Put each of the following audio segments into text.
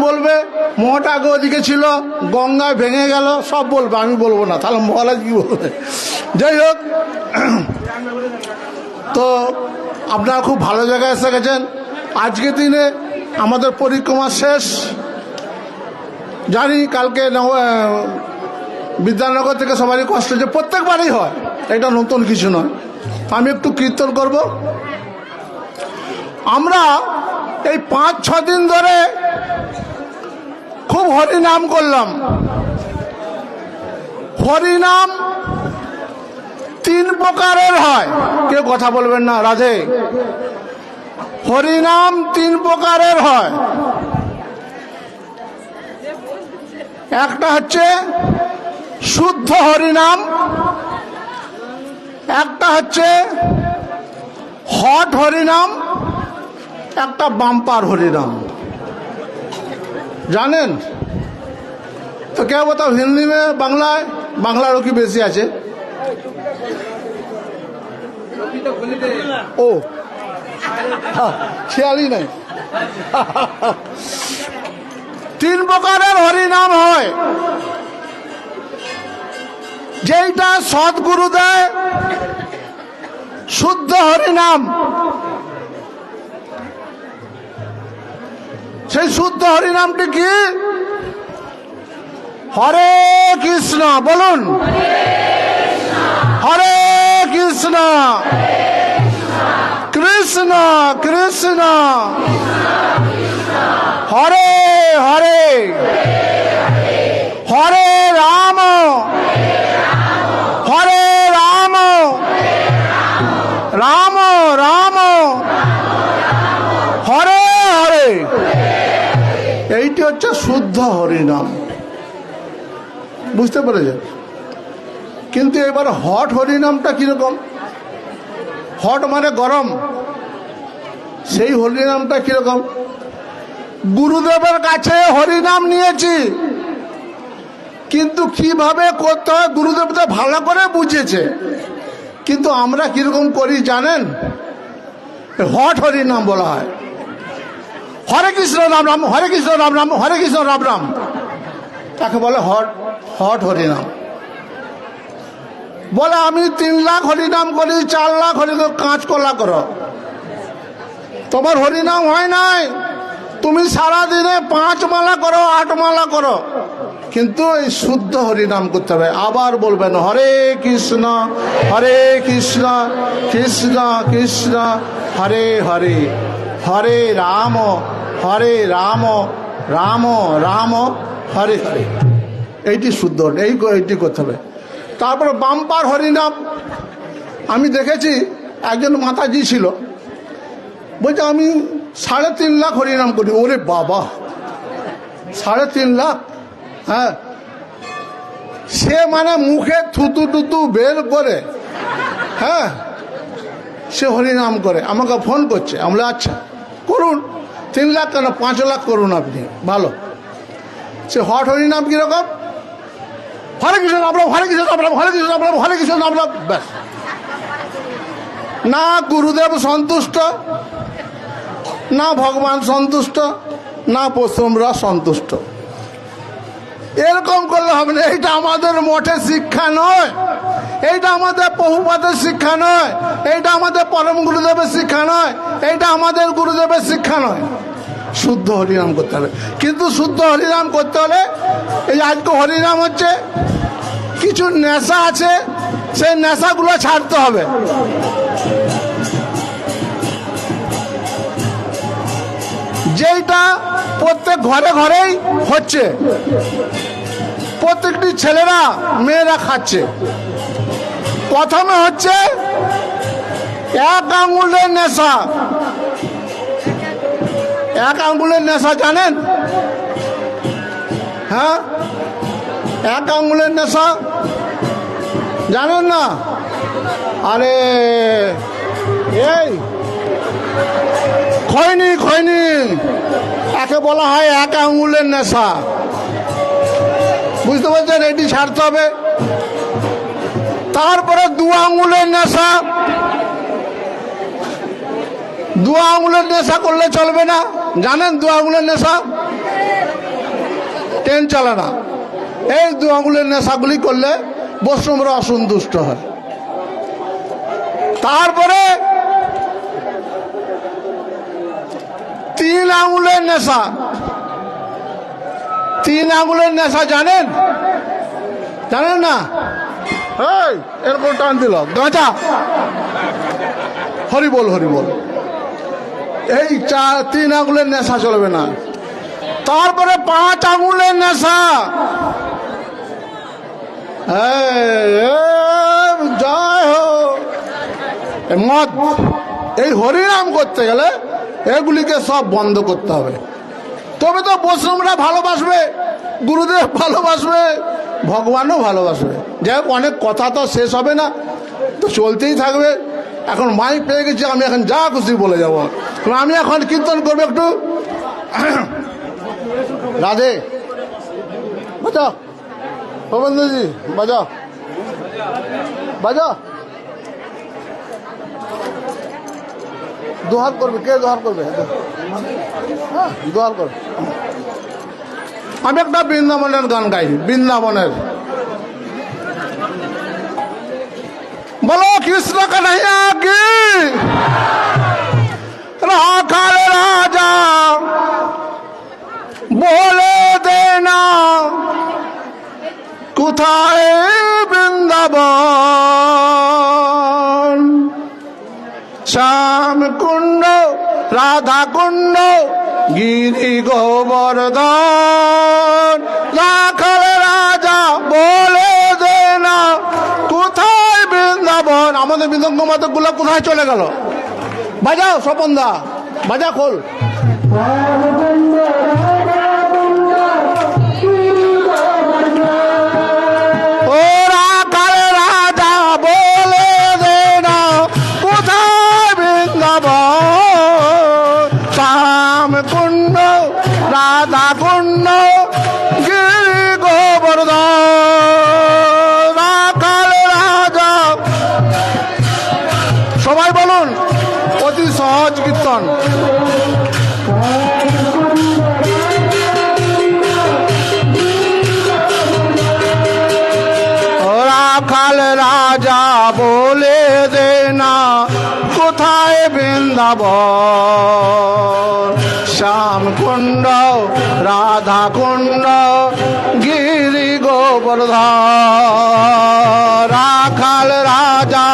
বলবে মহাটা আগে ওদিকে ছিল, গঙ্গায় ভেঙে গেল, সব বলবে, আমি বলবো না, তাহলে মহারাজ কি বলবে। যাই হোক, তো আপনারা খুব ভালো জায়গায় এসে গেছেন। আজকের দিনে আমাদের পরিক্রমা শেষ। জানি কালকে বিদ্যানগর থেকে সবারই কষ্ট হচ্ছে, প্রত্যেকবারই হয়, এটা নতুন কিছু নয়। আমি একটু কীর্তন করব। আমরা এই 5-6 দিন ধরে খুব হরিনাম করলাম। হরিনাম 3 প্রকারের হয়। কেউ কথা বলবেন না, রাধে। হরিনাম 3 প্রকারের হয়। একটা হচ্ছে শুদ্ধ হরিনাম, একটা হচ্ছে হট হরিনাম, একটা বাম্পার হরিনাম। জানেন তো? क्या बताओ हिंदी में, বাংলায়? বাংলারও কি বেশি আছে? ও খেয়ালই নাই। 3 প্রকারের হরিনাম হয়। যেইটা সদ্গুরু দেয় শুদ্ধ হরিনাম, সেই শুদ্ধ হরিনামটি কি? হরে কৃষ্ণ বলুন, হরে কৃষ্ণ কৃষ্ণ কৃষ্ণ হরে হরে হরে রাম হরে রাম রাম রাম হরে হরে। এইটি হচ্ছে শুদ্ধ হরিনাম। বুঝতে পেরেছেন? কিন্তু এবার হট হরিনামটা কিরকম? হট মানে গরম। সেই হরিনামটা কিরকম? গুরুদেবের কাছে হরিনাম নিয়েছি, কিন্তু কিভাবে করতে হয় গুরুদেব তো ভালো করে বুঝেছে, কিন্তু আমরা কিরকম করি জানেন? হট হরিনাম বলা হয়। হরে কৃষ্ণ রাম রাম, হরে কৃষ্ণ রাম রাম, হরে কৃষ্ণ রাম রাম, তাকে বলে হট হট হরিনাম। বলে আমি 3 লাখ হরিনাম করি, 4 লাখ হরিনাম, কাঁচকলা করো, তোমার হরিনাম হয় নাই। তুমি সারাদিনে 5 মালা করো, 8 মালা করো, কিন্তু এই শুদ্ধ হরিনাম করতে হবে। আবার বলবেন হরে কৃষ্ণ কৃষ্ণ কৃষ্ণ হরে হরে, হরে রাম রাম রাম হরে হরে। এইটি শুদ্ধ, এইটি করতে হবে। তারপর বাম্পার হরিনাম। আমি দেখেছি একজন মাতাজি ছিল, বলছে আমি 3.5 লাখ হরিনাম করি। ওরে বাবা, 3.5 লাখ! হ্যাঁ, সে মানে মুখে থুতু টুতু বের করে, হ্যাঁ, সে হরিনাম করে। আমাকে ফোন করছে, আমরা আচ্ছা করুন, 3 লাখ কেন, 5 লাখ করুন আপনি, ভালো। সে হট হরিনাম কিরকম? হরে কৃষ্ণ রাম রাম, হরে কৃষ্ণ রাম রাম, হরে কৃষ্ণ রাম রাম, হরে কৃষ্ণ রাম রাম, ব্যাস। না গুরুদেব সন্তুষ্ট, না ভগবান সন্তুষ্ট, না পশুরা সন্তুষ্ট। এরকম করলে হবে না। এইটা আমাদের মঠের শিক্ষা নয়, এইটা আমাদের বহুপাতের শিক্ষা নয়, এইটা আমাদের পরম গুরুদেবের শিক্ষা নয়, এইটা আমাদের গুরুদেবের শিক্ষা নয়। শুদ্ধ হরিনাম করতে হবে। কিন্তু শুদ্ধ হরিনাম করতে হলে এই আজকে হরিনাম হচ্ছে, কিছু নেশা আছে, সেই নেশাগুলো ছাড়তে হবে। যেইটা প্রত্যেক ঘরে ঘরেই হচ্ছে, প্রত্যেকটি ছেলেরা মেয়েরা খাচ্ছে। প্রথমে হচ্ছে 1 আঙ্গুলের নেশা। 1 আঙ্গুলের নেশা জানেন? হ্যাঁ, 1 আঙ্গুলের নেশা জানেন না? আরে এই খৈনি খৈনি, একে বলা হয় 1 আঙ্গুলের নেশা। বুঝতে পারছেন? এটি ছাড়তে হবে। তারপরে 2 আঙ্গুলের নেশা। 2 আঙ্গুলের নেশা করলে চলবে না, জানেন 2 আঙ্গুলের নেশা? ট্রেন চলে না। এই 2 আঙুলের নেশাগুলি করলে বৈষ্ণবরা অসন্তুষ্ট হয়। তারপরে 3 আঙুলের নেশা। 3 আঙুলের নেশা জানেন? জানেন না? এরকম টান দিল গাঁজা। হরি বল হরি বল। এই 3 আঙুলের নেশা চলবে না। তারপরে 5 আঙুলের নেশা। জয় হো মদ। এই হরিনাম করতে গেলে এগুলিকে সব বন্ধ করতে হবে, তবে তো বৈষ্ণবরা ভালোবাসবে, গুরুদেব ভালোবাসবে, ভগবানও ভালোবাসবে। যাই হোক, অনেক কথা তো শেষ হবে না, তো চলতেই থাকবে। এখন মাইক পেয়ে গেছি, আমি এখন যা খুশি বলে যাব। আমি এখন কীর্তন করবো একটু। রাধে বাজাও, গোবিন্দজি বাজাও বাজাও। দোহার করবে, কে দোহার করবে? হ্যাঁ, দোহার করবে। আমি একটা বৃন্দাবনের গান গাই, বৃন্দাবনের। বলো কৃষ্ণ কানাইয়া কি, রাখাল রাজা বলে দে না কোথায় বৃন্দাবন, শ্যাম কুণ্ড রাধা কুণ্ড গিরি গোবর্ধন, রাখাল রাজা বলে দে না কোথায় বৃন্দাবন। আমাদের মৃদঙ্গ মাদকগুলো কোথায় চলে গেল? বাজাও স্বপনদা, বাজা খোল। ও রাখাল রাজা বলে দে না কোথায় বৃন্দাবন, শ্যাম কুণ্ড রাধা কুণ্ড গিরি গোবর্ধন, রাখাল রাজা। সবাই বলুন, অতি সহজ কীর্তন। রাখাল রাজা বলে দে না কোথায় বৃন্দাবন, শ্যাম কুণ্ড রাধা কুণ্ড গিরি গোবর্ধন, রাখাল রাজা।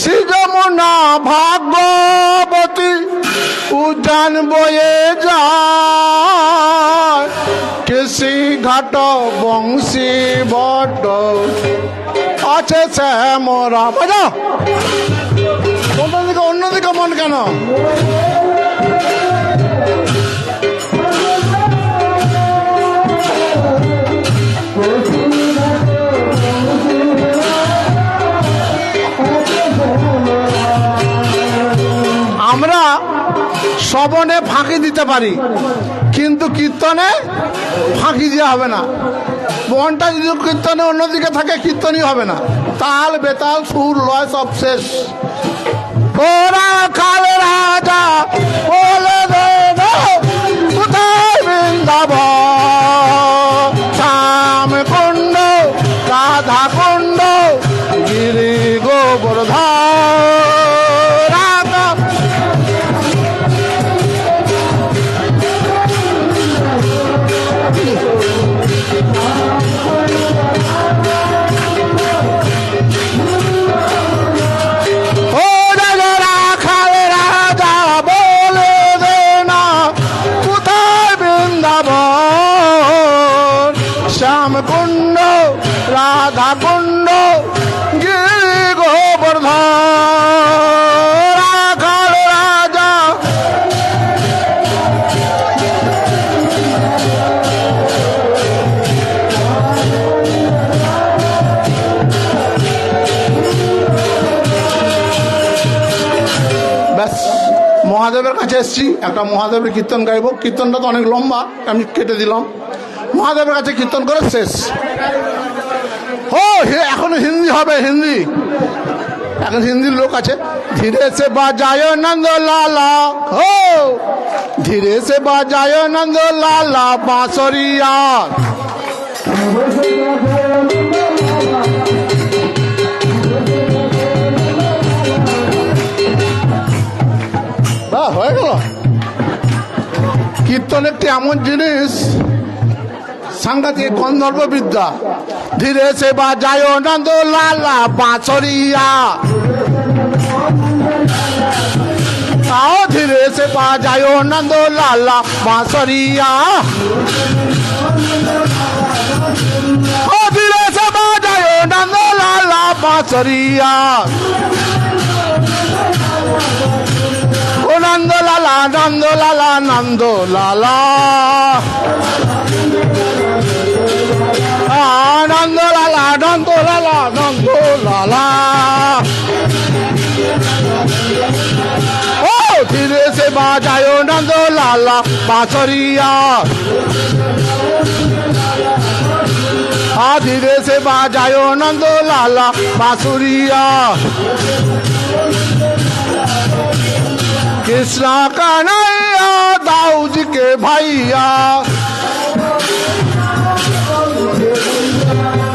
শ্রীযমুনা ভাগবতী উজান বয়ে যায়, কৃষি ঘাট বংশী বট আছে শ্যামরা। বাজাও, অন্যদিকে অন্যদিকে মন কেন? আমরা শ্রবণে ফাঁকি দিতে পারি, কিন্তু কীর্তনে ফাঁকি দেওয়া হবে না। মনটা যদি কীর্তনে অন্যদিকে থাকে, কীর্তনই হবে না। তাল বেতাল সুর লয় সব শেষ। ও রাখাল রাজা বলে দে না কোথায় বৃন্দাবন, শ্যাম কুণ্ড রাধা কুণ্ড গিরি গোবর্ধন, শ্যাম কুণ্ড রাধা কুণ্ড গিরি গোবর্ধন, রাখাল রাজা। ব্যাস, মহাদেবের কাছে এসছি, একটা মহাদেবের কীর্তন গাইব। কীর্তনটা তো অনেক লম্বা, আমি কেটে দিলাম। মহাদেবের কাছে কীর্তন করে শেষ। ও এখন হিন্দি হবে, হিন্দি এখন হিন্দির লোক আছে। ধীরে সে বাজায় নন্দ লালা, ও ধীরে সে বাজায় নন্দ লালা বাঁশরিয়া। হয়ে গেল। কীর্তন একটি এমন জিনিস, সাংঘাতিক গন্ধর্ব বিদ্যা। ধীরে সে বাজায় নন্দ লালা বাঁশরিয়া, आओ धीरे से बाजायो नंदो लाला बांसुरिया, ओ धीरे से बाजायो नंदो लाला बांसुरिया, ओ नंदो लाला नंदो लाला नंदो लाला, नंदो लाला नंदो लाला नंदो लाला। धीरे से बाजायो नंदो लाला बांसुरिया, धीरे से बाजायो नंदो लाला बांसुरिया। कृष्णा कन्हैया दाऊद के भैया,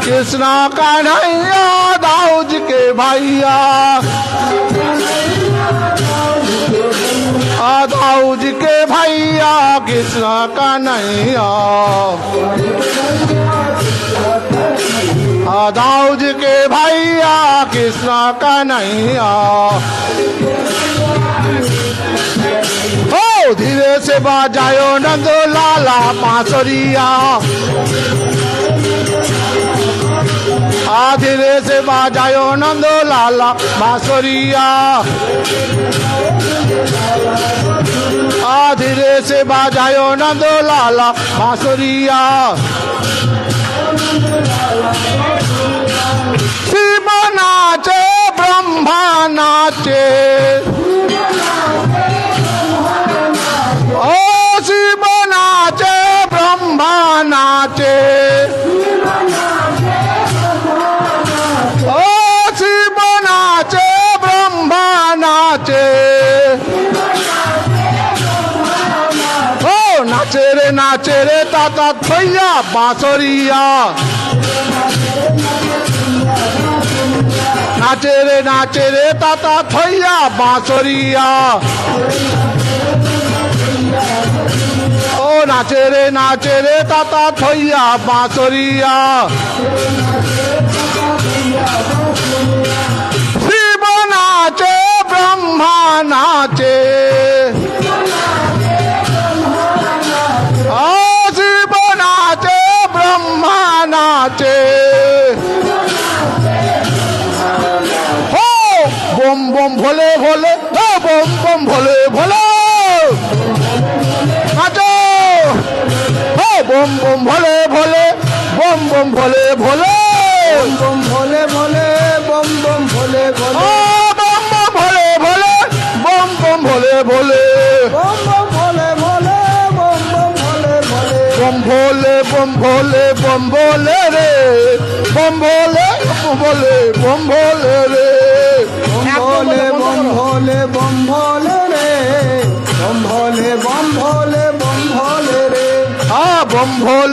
कृष्णा कन्हैया दाऊद के भैया, दाऊद के भैया कृष्णा कन्हैया, दाऊद के भैया कृष्णा कन्हैया। ओ धीरे से बाजायो नंदो लाला बांसुरिया, धीरे से बाजायो नंदो लाला बांसुरिया, धीरे से बाजायो नंदो लाला बांसुरिया। शिव नाचे ब्रह्मा नाचे, ओ शिव नाचे ब्रह्मा नाचे, ओ शिव नाचे ब्रह्मा नाचे, नाचे रे ताता थैया बांसुरिया, नाचे रे ताता थैया बांसुरिया, ओ नाचे रे ताता थैया बांसुरिया। शिव नाचे ब्रह्मा नाचे, शिव नाचे ब्रह्मा नाचे, हो बम बम भोले भोले, हो बम बम भोले भोले नाचो, हो बम बम भोले भोले, बम बम भोले भोले, बम भोले भोले, बम बम भोले भोले, बम बम भोले भोले, बम बम भोले भोले, बम बम भोले भोले, बम भोले बम भोले बम भोले रे, बम भोले बम भोले बम भोले रे, बम भोले बम भोले बम भोले रे, बम भोले बम भोले बम भोले रे, बम भोले बम भोले बम भोले रे, बम भोले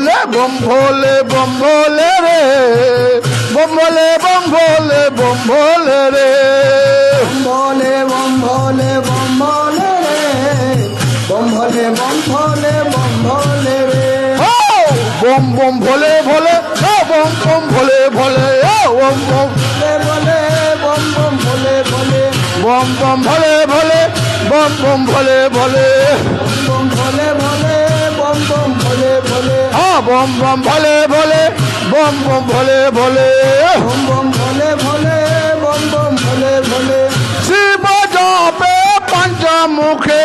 बम भोले बम भोले रे, बम भोले बम भोले बम भोले रे, बम भोले बम भोले बम भोले रे, बम बम भोले भोले, बम बम भोले भोले, बम बम भोले बम बम भोले भोले, बम बम भोले भोले, बम बम भोले भोले, बम भोले भोले, बम बम भोले भोले, बम बम भोले भोले, बम बम भोले भोले, बम बम भोले भोले, बम बम भोले भोले। शिव जापे पंचमुखे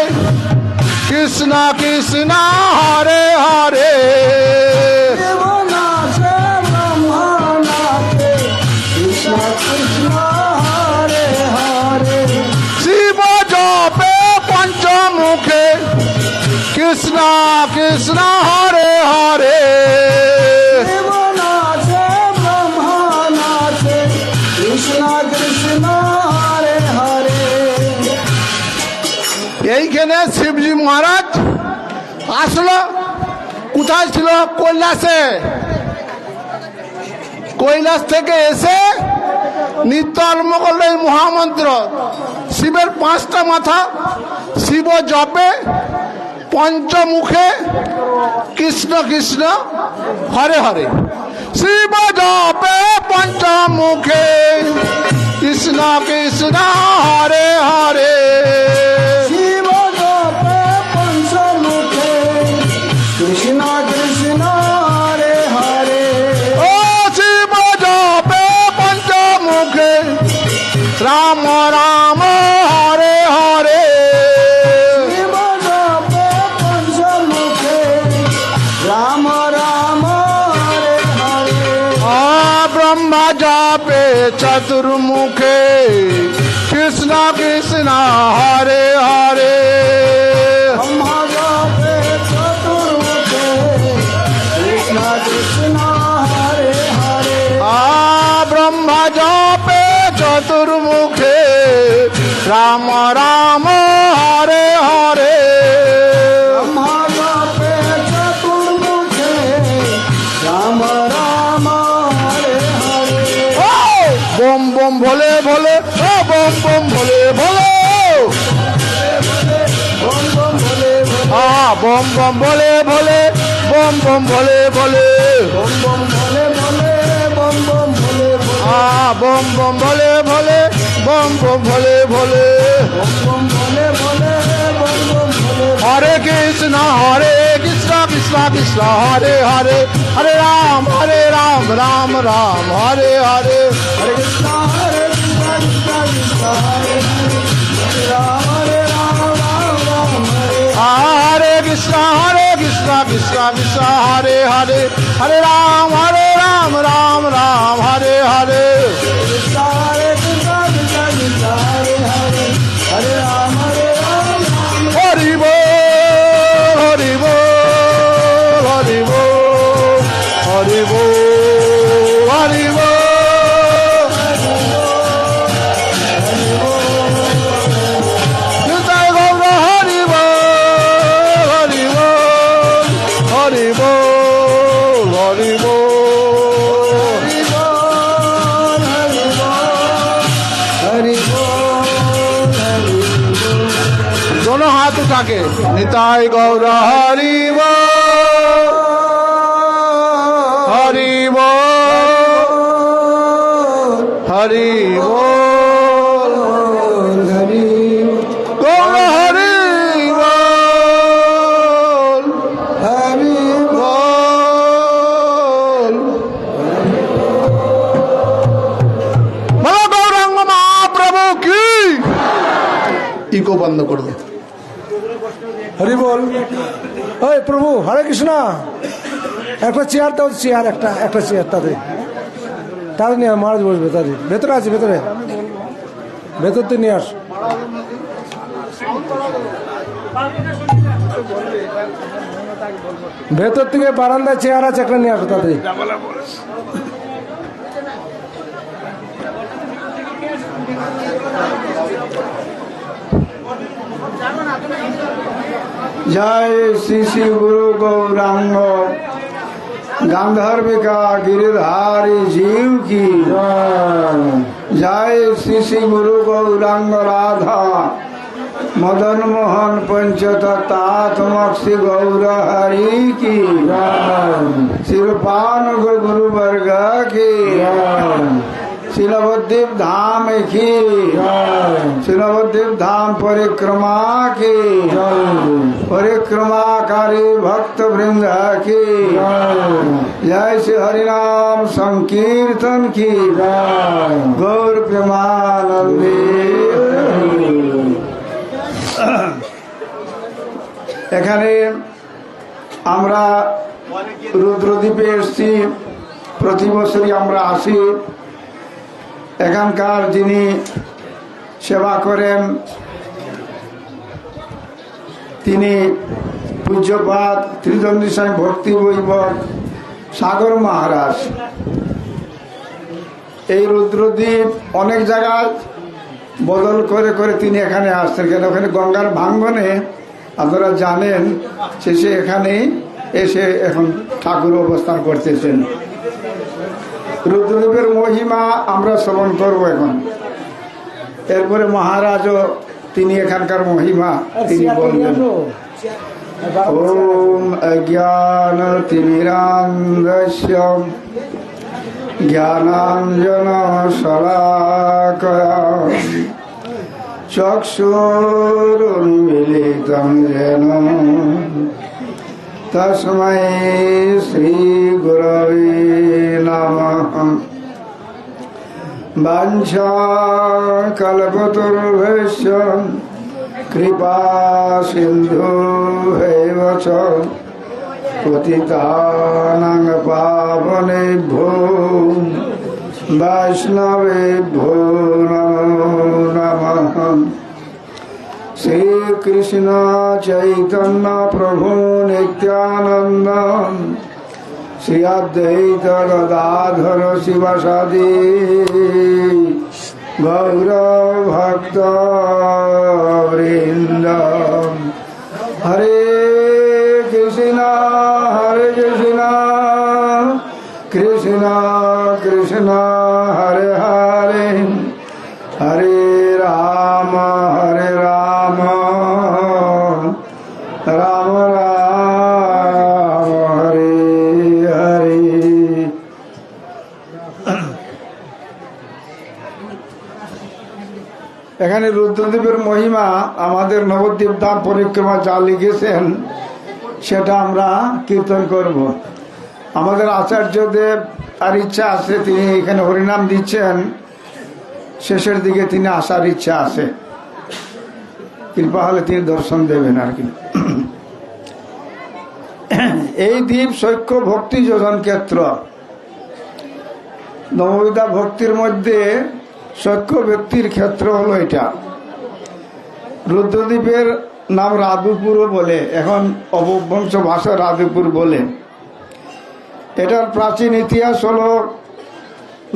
कृष्णा कृष्णा हरे हरे, शिव नाचे ब्रह्मा नाचे कृष्णा कृष्णा हरे हरे, शिव जापे पंचमुखे कृष्णा कृष्णा हरे हरे, আসলো কোথায় ছিল? কৈলাসে। কৈলাস থেকে এসে নিত্য আরম্ভ করলো এই মহামন্ত্র। শিবের 5টা মাথা, শিব জপে পঞ্চমুখে কৃষ্ণ কৃষ্ণ হরে হরে। শিব জপে পঞ্চমুখে কৃষ্ণ কৃষ্ণ হরে হরে। শিব জপে পঞ্চমুখে কৃষ্ণ কৃষ্ণ হরে হরে। ও শিব জপে পঞ্চমুখে রাম রাম হরে হরে। শিব জপে পঞ্চমুখে রাম রাম হরে হরে। ব্রহ্মা জপে চতুর্মুখে কৃষ্ণ কৃষ্ণ হরে হরে। ব্রহ্মা জপে চতুর্মুখে কৃষ্ণ কৃষ্ণ হরে হরে। ব্রহ্মা জপে চতুর্মুখে রাম রাম হরে হরে। ব্রহ্মা জপে চতুর্মুখে রাম রাম হরে হরে। বম বম ভোলে ভোলে, ও বম বম ভোলে ভোলে। বম বম ভোলে ভোলে। বম বম ভোলে ভোলে, বম বম ভোলে ভোলে। বম বম ভোলে ভোলে, বম বম ভোলে ভোলে। বম বম ভোলে ভোলে, বম বম ভোলে ভোলে। বম বম ভোলে ভোলে, বম বম ভোলে। হরে কৃষ্ণ কৃষ্ণ কৃষ্ণ হরে হরে। হরে রাম রাম রাম হরে হরে। হরে কৃষ্ণ কৃষ্ণ কৃষ্ণ হরে হরে। হরে রাম রাম রাম হরে। হরে কৃষ্ণ কৃষ্ণ কৃষ্ণ হরে হরে। হরে রাম রাম রাম হরে হরে। কৃষ্ণ কৃষ্ণ কৃষ্ণ হরে হরে। হরে রাম রাম। হরি বল হরি বল হরি বল হরি বল হরি বল। নিতাই গৌর হরি বল হরি বল হরি বল হরি বল। হরি বল হরি বল হরি বল হরি বল। दोनों हाथ उठा के निताई गौर हरि बोल हरि बोल हरि बोल हरि गौर हरि बोल हरि बोल। बोलो गौरांग महाप्रभु की। इको बंद कर दो। हरि बोल। ओए प्रभु हरे कृष्ण। একটা চেয়ার দাও, চেয়ার একটা চেয়ার তাদের তাদের নিয়ে মহারাজ বসবে। তাদের ভেতরে আছে, ভেতরে ভেতর থেকে নিয়ে আস। ভেতর থেকে বারান্দায় চেয়ার আছে, একটা নিয়ে আসো তাদের। जय श्री श्री गुरु गौरांग गांधर्विका गिरिधारी जीव की जय श्री श्री गुरु गौरांग राधा मदन मोहन पंचतत्वात्मक श्री गौर हरि की शिवपान गुरु वर्ग की शिलवद्वीप धाम की शिलवद्वीप धाम परिक्रमा की परिक्रमाकारी भक्त वृंद की जय श्री हरिनाम संकीर्तन की गौर प्रेमानंदी। এখানে আমরা রুদ্রদ্বীপে এসেছি, প্রতি বছরই আমরা আসি। এখানকার যিনি সেবা করেন তিনি পূজ্যপাদ ত্রিদণ্ডী স্বামী ভক্তি বৈভব সাগর মহারাজ। এই রুদ্রদ্বীপ অনেক জায়গায় বদল করে করে তিনি এখানে আসছেন। কেন ওখানে গঙ্গার ভাঙ্গনে আপনারা জানেন সে এখানেই এসে এখন ঠাকুর অবস্থান করতেছেন। রুদ্রদেবের মহিমা আমরা শ্রবণ করব এখন। এরপরে মহারাজও তিনি এখানকার মহিমা তিনি বলবেন। ওম অজ্ঞান তিমিরান্ধস্য জ্ঞানাঞ্জন শলাকয়া চক্ষুরুন্মিলিতং যেন তস্मै শ্রী গুরবে নমঃ। বাঞ্ছা কল্পতরুভ্যশ্চ কৃপা সিন্ধুভ্যেব চ পতিতানাং পাবনেভ্যো বৈষ্ণবেভ্যো নমো নমঃ। শ্রীকৃষ্ণ চৈতন্য প্রভু নিত্যানন্দ শ্রী অদ্বৈত গদাধর শিবাসাদি গৌর ভক্ত বৃন্দ। হরে কৃষ্ণ কৃষ্ণ কৃষ্ণ হরে হরে হরে রাম রাম রাম হরে হরে। এখানে রুদ্রদেবের মহিমা আমাদের নবদ্বীপ ধাম পরিক্রমা যা লিখেছেন সেটা আমরা কীর্তন করব। আমাদের আচার্যদেব আর ইচ্ছা আছে, তিনি এখানে হরিনাম দিচ্ছেন, শেষের দিকে তিনি আসার ইচ্ছা আছে, কৃপা হলে তিনি দর্শন দেবেন আর কি। এই দ্বীপ শৈক্য ভক্তি যোজন ক্ষেত্র। নববিধা ভক্তির মধ্যে শৈক্য ব্যক্তির ক্ষেত্র হলো এটা। রুদ্রদ্বীপের নাম রাধুপুরও বলে, এখন অপভ্রংশ ভাষা রাধুপুর বলে। এটার প্রাচীন ইতিহাস হলো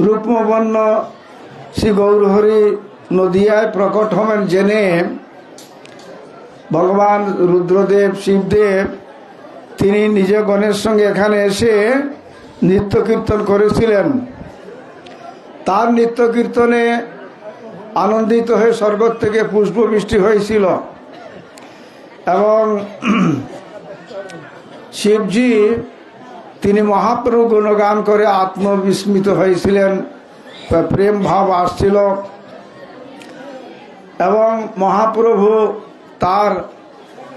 রূপমবর্ণ শ্রী গৌরহরি নদিয়ায় প্রকট হবেন জেনে ভগবান রুদ্রদেব শিবদেব তিনি নিজ গণের সঙ্গে এখানে এসে নৃত্য কীর্তন করেছিলেন। তার নৃত্য কীর্তনে আনন্দিত হয়ে স্বর্গ থেকে পুষ্পবৃষ্টি হয়েছিল এবং শিবজি তিনি মহাপ্রভু গুণগান করে আত্মবিস্মিত হয়েছিলেন, প্রেম ভাব আসছিল এবং মহাপ্রভু তার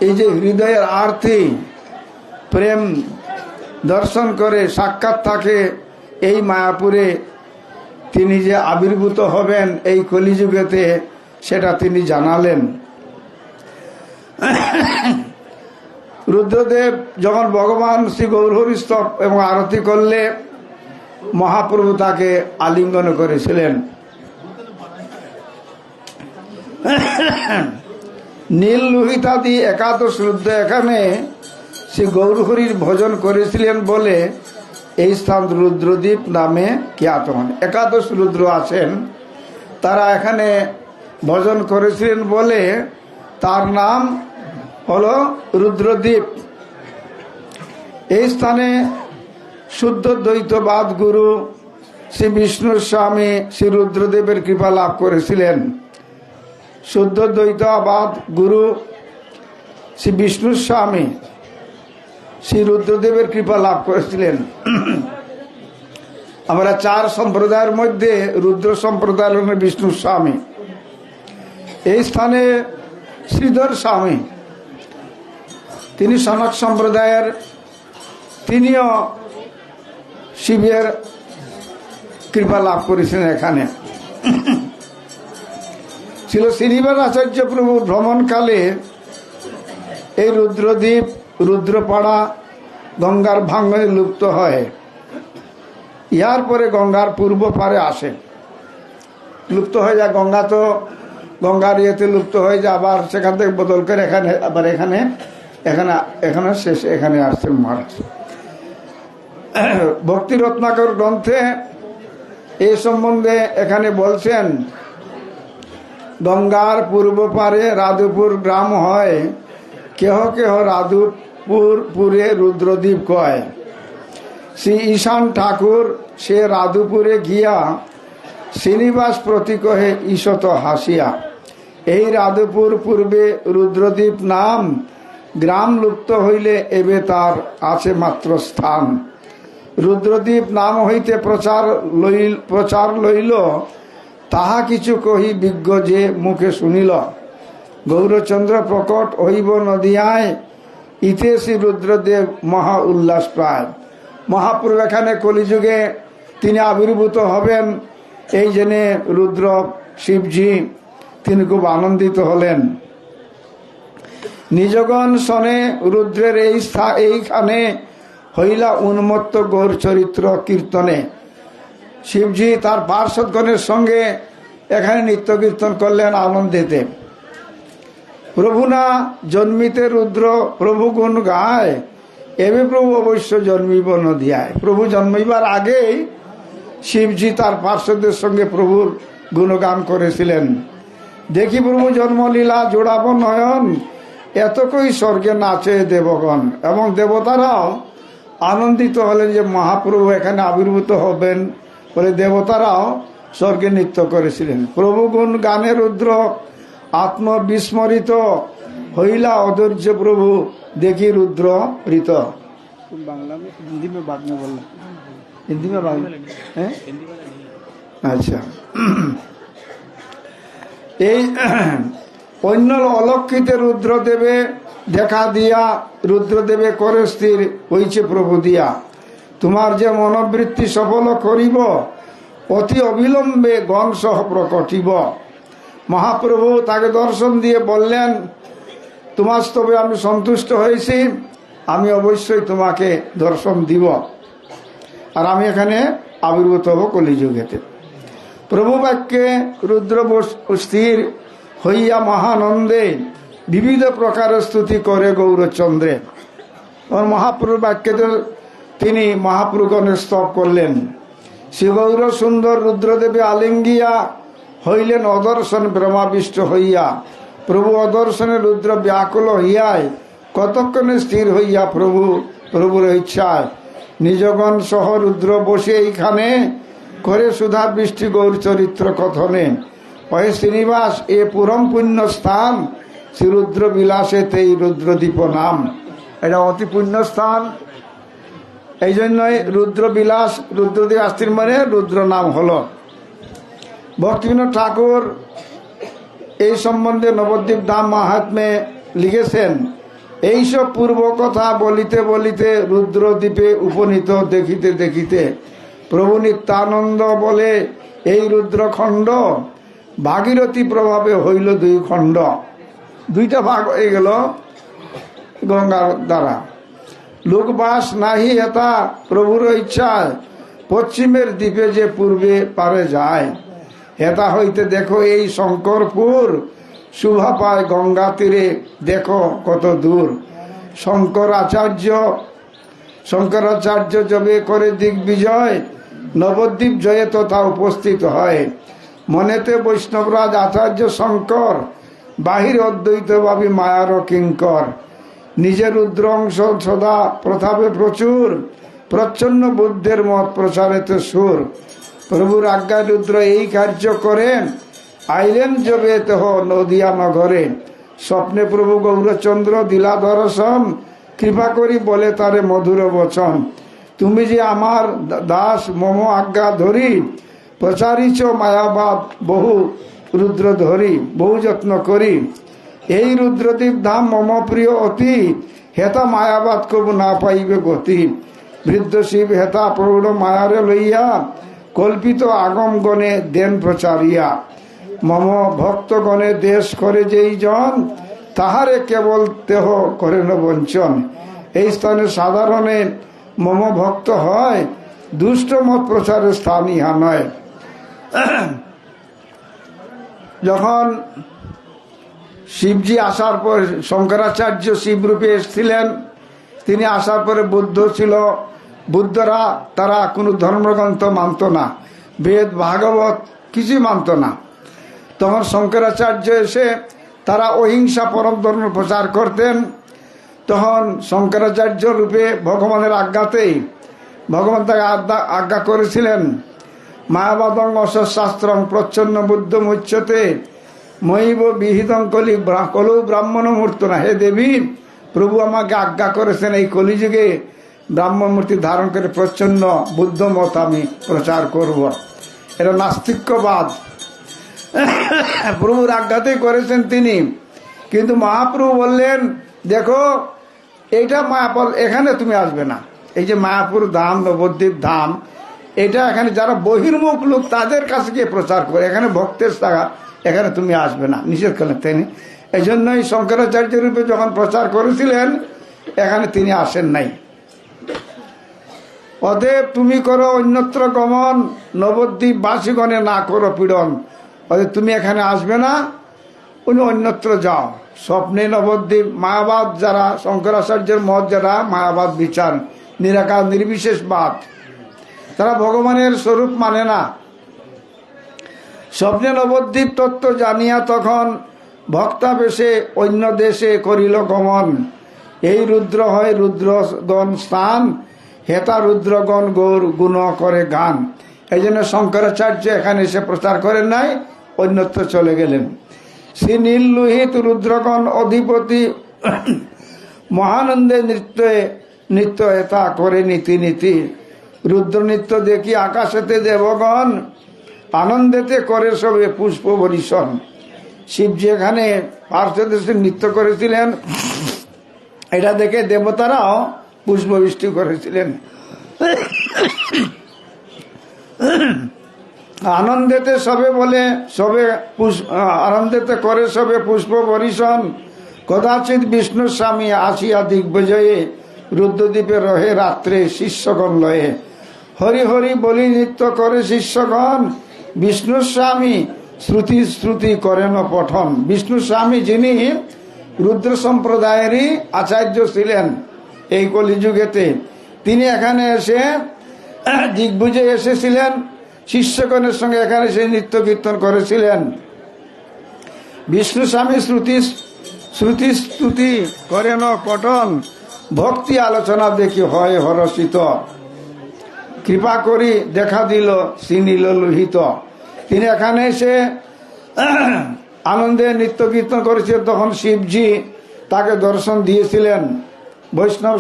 এই যে হৃদয়ের আরতি প্রেম দর্শন করে সাক্ষাৎ থাকে এই মায়াপুরে তিনি যে আবির্ভূত হবেন এই কলিযুগেতে সেটা তিনি জানালেন। রুদ্রদেব যখন ভগবান শ্রী গৌরহরি স্তব এবং আরতি করলে মহাপ্রভু তাকে আলিঙ্গন করেছিলেন। নীল লোহিতাদি একাদশ রুদ্র এখানে শ্রী গৌরহরির ভজন করেছিলেন বলে এই স্থান রুদ্রদ্বীপ নামে খ্যাত হন। একাদশ রুদ্র আছেন, তারা এখানে ভজন করেছিলেন বলে তার নাম হলো রুদ্রদ্বীপ। এই স্থানে শুদ্ধ দ্বৈতবাদ গুরু শ্রী বিষ্ণুর স্বামী শ্রী রুদ্রদেবের কৃপা লাভ করেছিলেন। শুদ্ধ দ্বৈতবাদ গুরু শ্রী বিষ্ণুর স্বামী শ্রী রুদ্রদেবের কৃপা লাভ করেছিলেন। আমরা চার সম্প্রদায়ের মধ্যে রুদ্র সম্প্রদায় হলেন বিষ্ণুর স্বামী। এই স্থানে শ্রীধর স্বামী তিনি সনক সম্প্রদায়ের, তিনিও শিবের কৃপা লাভ করেছেন। এখানে ছিল শ্রীনিবাস আচার্য প্রভু ভ্রমণকালে এই রুদ্রদ্বীপ রুদ্রপাড়া গঙ্গার ভাঙনে লুপ্ত হয়। ইহার পরে গঙ্গার পূর্ব পারে আসে, লুপ্ত হয়ে যায়। গঙ্গা তো গঙ্গার ইয়েতে লুপ্ত হয়ে যায়, আবার সেখান থেকে বদল করে এখানে আবার এখানে শেষ এখানে আসছে মহারাজ। ভক্তি রত্নাকর গ্রন্থে এই সম্বন্ধে এখানে বলছেন, গঙ্গার পূর্ব পারে রাধুপুর গ্রাম হয়, কেহ কেহ রাধুপুরে রুদ্রদ্বীপ কয়। শ্রী ঈশান ঠাকুর সে রাধুপুরে গিয়া শ্রীনিবাস প্রতি কহে ঈশত হাসিয়া। এই রাধুপুর পূর্বে রুদ্রদ্বীপ নাম, গ্রাম লুপ্ত হইলে এবে তার আছে মাত্র স্থান। রুদ্রদ্বীপ নাম হইতে প্রচার লইল, তাহা কিছু কহি বিজ্ঞ যে মুখে শুনিল। গৌরচন্দ্র প্রকট হইব নদিয়ায়, ইতে শ্রী রুদ্রদেব মহা উল্লাস প্রায়। মহাপ্রভু এখানে কলিযুগে তিনি আবির্ভূত হবেন, এই জেনে রুদ্র শিবজি তিনি খুব আনন্দিত হলেন। নিজগণ শনে রুদ্রের এইখানে হইলা উন্মত্ত গৌর চরিত্র কীর্তনে। শিবজি তার পার্শ্বদগণের সঙ্গে এখানে নিত্য কীর্তন করলেন আনন্দেতে। প্রভু না জন্মিতে রুদ্র প্রভু গুণ গায়, এবে প্রভু অবশ্য জন্মিব নদিয়ায়। প্রভু জন্মিবার আগেই শিবজি তার পার্শ্বদের সঙ্গে প্রভুর গুণগান করেছিলেন। দেখি প্রভু জন্মলীলা জোড়াব নয়ন, এতকই স্বর্গে নাচে দেবগণ। এবং দেবতারাও আনন্দিত হলেন যে মহাপ্রভু এখানে আবির্ভূত হবেন বলে দেবতারাও স্বর্গে নৃত্য করেছিলেন। প্রভু গুণ গানে রুদ্র আত্মবিস্মৃত হইলা অধৈর্য প্রভু দেখি রুদ্র ঋত। বাংলা में हिंदी में बाद में बोलना, हिंदी में बाद में है আচ্ছা। এই অন্য অলক্ষিতে রুদ্রদেবে দেখা দিয়া রুদ্রদেবে করে স্থির হইছে প্রভু দিয়া। তোমার যে মনোবৃত্তি সফল করিব, অতি অবিলম্বে গণ সহ প্রকটিব। মহাপ্রভু তাকে দর্শন দিয়ে বললেন, তোমার স্তবে আমি সন্তুষ্ট হয়েছি, আমি অবশ্যই তোমাকে দর্শন দিব, আর আমি এখানে আবির্ভূত হব কলিযুগেতে। প্রভু বাক্যে রুদ্র স্থির হইয়া মহানন্দে বিবিধ প্রকার স্তুতি করে গৌরচন্দ্রে। মহাপ্রভু বাক্যে তিনি মহাপ্রভুগণের স্তব করলেন। শ্রী গৌর সুন্দর রুদ্রদেবে আলিঙ্গিয়া হইলেন অদর্শন ব্রহ্মাবিষ্ট হইয়া। প্রভু অদর্শনে রুদ্র ব্যাকুল হইয়ায় কতক্ষণে স্থির হইয়া প্রভুর ইচ্ছায় নিজগণ সহ রুদ্র বসে এইখানে করে সুধা বৃষ্টি গৌর চরিত্র কথনে। অহে শ্রীনিবাস এ পুরম পুণ্য স্থান, শ্রী রুদ্র বিলাসে তেই রুদ্রদ্বীপ নাম। এটা অতি পুণ্য স্থান, এই জন্যই রুদ্র বিলাস রুদ্রদ্বীপ আস্তির মানে রুদ্র নাম হলো। ভক্তিবিনোদ ঠাকুর এই সম্বন্ধে নবদ্বীপ ধাম মাহাত্মে লিখেছেন, এইসব পূর্ব কথা বলিতে বলিতে রুদ্রদ্বীপে উপনীত দেখিতে দেখিতে প্রভু নিত্যানন্দ বলে এই রুদ্রখণ্ড ভাগীরথী প্রভাবে হইল দুই খণ্ড। দুইটা ভাগ হয়ে গেল গঙ্গার দ্বারা। লোকবাস নাহি হেতা প্রভুর ইচ্ছায়, পশ্চিমের দ্বীপে যে পূর্বে পারে যায়। হেতা হইতে দেখো এই শঙ্করপুর, শুভা পায় গঙ্গা তীরে দেখো কত দূর। শঙ্করাচার্য যবে করে দিগ্বিজয়, নবদ্বীপ জয়ে তথা উপস্থিত হয়। মনেতে বৈষ্ণবরাজ আচার্য শঙ্কর, বাহির অদ্বৈতভাবী মায়ার কিঙ্কর। নিজের রুদ্র অংশ সদা প্রথাপে প্রচুর, প্রচ্ছন্ন বুদ্ধের মত প্রচারেতে সুর। প্রভুর আজ্ঞায় রুদ্র এই কার্য করেন, আইলেন যবে তেহ নদিয়া নগরে। স্বপ্নে প্রভু গৌরচন্দ্র দিলা দর্শন, কৃপা করি বলে তারে মধুর বচন। তুমি যে আমার দাস মম আজ্ঞা ধরি, প্রচারিছ মায়াবাদ বহু রুদ্র ধরি। বহু যত্ন করি এই রুদ্রদ্বীপ ধাম মম প্রিয় অতি, হেতা মায়াবাদ কবু না পাইবে গতি। বৃদ্ধ শিব হেতা প্রৌঢ় মায়ারে লইয়া, কল্পিত আগম গণে দেন প্রচারিয়া। মম ভক্তগণে দেশ করে যেই জন, তাহারে কেবল দেহ করেন বঞ্চন। এই স্থানে সাধারণে মম ভক্ত হয়, দুষ্ট মত প্রচারের স্থান ইহা নয়। যখন শিবজি আসার পর শঙ্করাচার্য শিবরূপে এসেছিলেন, তিনি আসার পরে বুদ্ধ ছিল। বুদ্ধরা তারা কোনো ধর্মগ্রন্থ মানত না, বেদ ভাগবত কিছুই মানত না। তখন শঙ্করাচার্য এসে তারা অহিংসা পরম ধর্ম প্রচার করতেন। তখন শঙ্করাচার্য রূপে ভগবানের আজ্ঞাতেই ভগবান তাকে আজ্ঞা করেছিলেন, মায়াবাদং অশাস্ত্রং প্রচ্ছন্ন বুদ্ধ মুচ্যতে মৈব বিহিতং কলৌ ব্রাহ্মণ মূর্ত না। হে দেবী, প্রভু আমাকে আজ্ঞা করেছেন এই কলিযুগে ব্রাহ্মণ মূর্তি ধারণ করে প্রচ্ছন্ন বুদ্ধ মত আমি প্রচার করব। এটা নাস্তিক্যবাদ প্রভুর আজ্ঞাতেই করেছেন তিনি। কিন্তু মহাপ্রভু বললেন, দেখো এইটা মায়াপুর, এখানে তুমি আসবে না। এই যে মায়াপুর ধাম, নবদ্বীপ ধাম, এটা এখানে যারা বহির্মুখ লোক তাদের কাছে গিয়ে প্রচার করে, এখানে ভক্তের জায়গা, এখানে তুমি আসবে না, নিষেধ করলেন তিনি। এই জন্যই শঙ্করাচার্য রূপে যখন প্রচার করেছিলেন এখানে তিনি আসেন নাই। অতএব তুমি করো অন্যত্র গমন, নবদ্বীপ বাসীগণে না করো পীড়ন। অতএব তুমি এখানে আসবে না, উনি অন্যত্র যাও। স্বপ্নে নবদ্বীপ মায়াবাদ, যারা শঙ্করাচার্যের মত, যারা মায়াবাদ বিচার, নিরাকার নির্বিশেষবাদ, তারা ভগবানের স্বরূপ মানে না। স্বপ্নে নবদ্বীপ তত্ত্ব জানিয়া তখন ভক্তাবেশে অন্য দেশে করিল গমন। এই রুদ্র হয় রুদ্রগণ স্থান, হেতা রুদ্রগণ গৌর গুণ করে গান। এই জন্য শঙ্করাচার্য এখানে এসে প্রচার করেন নাই, অন্যত্র চলে গেলেন। শ্রী নীল লোহিত রুদ্রগণ অধিপতি মহানন্দে নৃত্য এতা করে নীতি নীতি। রুদ্র নৃত্য দেখি আকাশেতে দেবগণ, আনন্দেতে করে সবে পুষ্প বরিশন। শিবজি এখানে পার্শ্বদেশে নৃত্য করেছিলেন, এটা দেখে দেবতারাও পুষ্পবৃষ্টি করেছিলেন। আনন্দেতে সবে বলে সবে আনন্দেতে করে সবে পুষ্প বরিশন। কদাচিৎ বিষ্ণু স্বামী আসিয়া দিগ্বিজয়ে, রুদ্রদ্বীপে রহে রাত্রে শিষ্যগণ লয়ে। হরি হরি বলি নৃত্য করে শিষ্যগণ, বিষ্ণু স্বামী শ্রুতি শ্রুতি করেন পঠন। বিষ্ণু স্বামী যিনি রুদ্র সম্প্রদায়েরই আচার্য ছিলেন এই কলিযুগেতে, তিনি এখানে এসে দিগ্বিজয়ে এসেছিলেন, শিষ্যগণের সঙ্গে এখানে সে নৃত্য কীর্তন করেছিলেন। বিষ্ণু স্বামী শ্রুতি স্তুতি করেন পঠন, ভক্তি আলোচনা দেখি হয় হরষিত। কৃপা করি দেখা দিল শ্রীনীল লোহিত। তিনি এখানে এসে আনন্দে নৃত্য কীর্তন করেছিলেন, তখন শিবজি তাকে দর্শন দিয়েছিলেন। বৈষ্ণব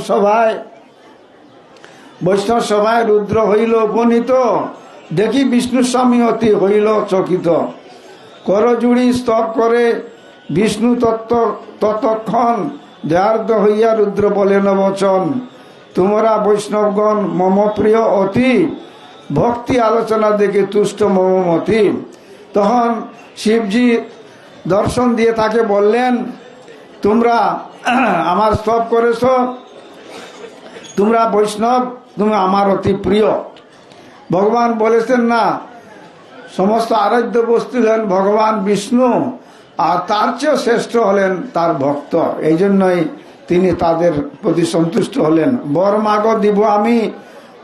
সভায় রুদ্র হইল উপনীত, দেখি বিষ্ণু স্বামী অতি হইল চকিত। করজুড়ি স্তব করে বিষ্ণু ততক্ষণ, দয়ার্দ হইয়া রুদ্র বলেন বচন। তোমরা বৈষ্ণবগণ মম প্রিয় অতি, ভক্তি আলোচনা দেখে তুষ্ট মমমতি। তখন শিবজি দর্শন দিয়ে তাকে বললেন, তোমরা আমার স্তব করেছ, তোমরা বৈষ্ণব, তুমি আমার অতি প্রিয়। ভগবান বলেছেন না, সমস্ত আরাধ্য বস্তু হলেন ভগবান বিষ্ণু, আর তার চেয়েও শ্রেষ্ঠ হলেন তার ভক্ত। এই জন্যই তিনি তাদের প্রতি সন্তুষ্ট হলেন। বর মাগ দিব আমি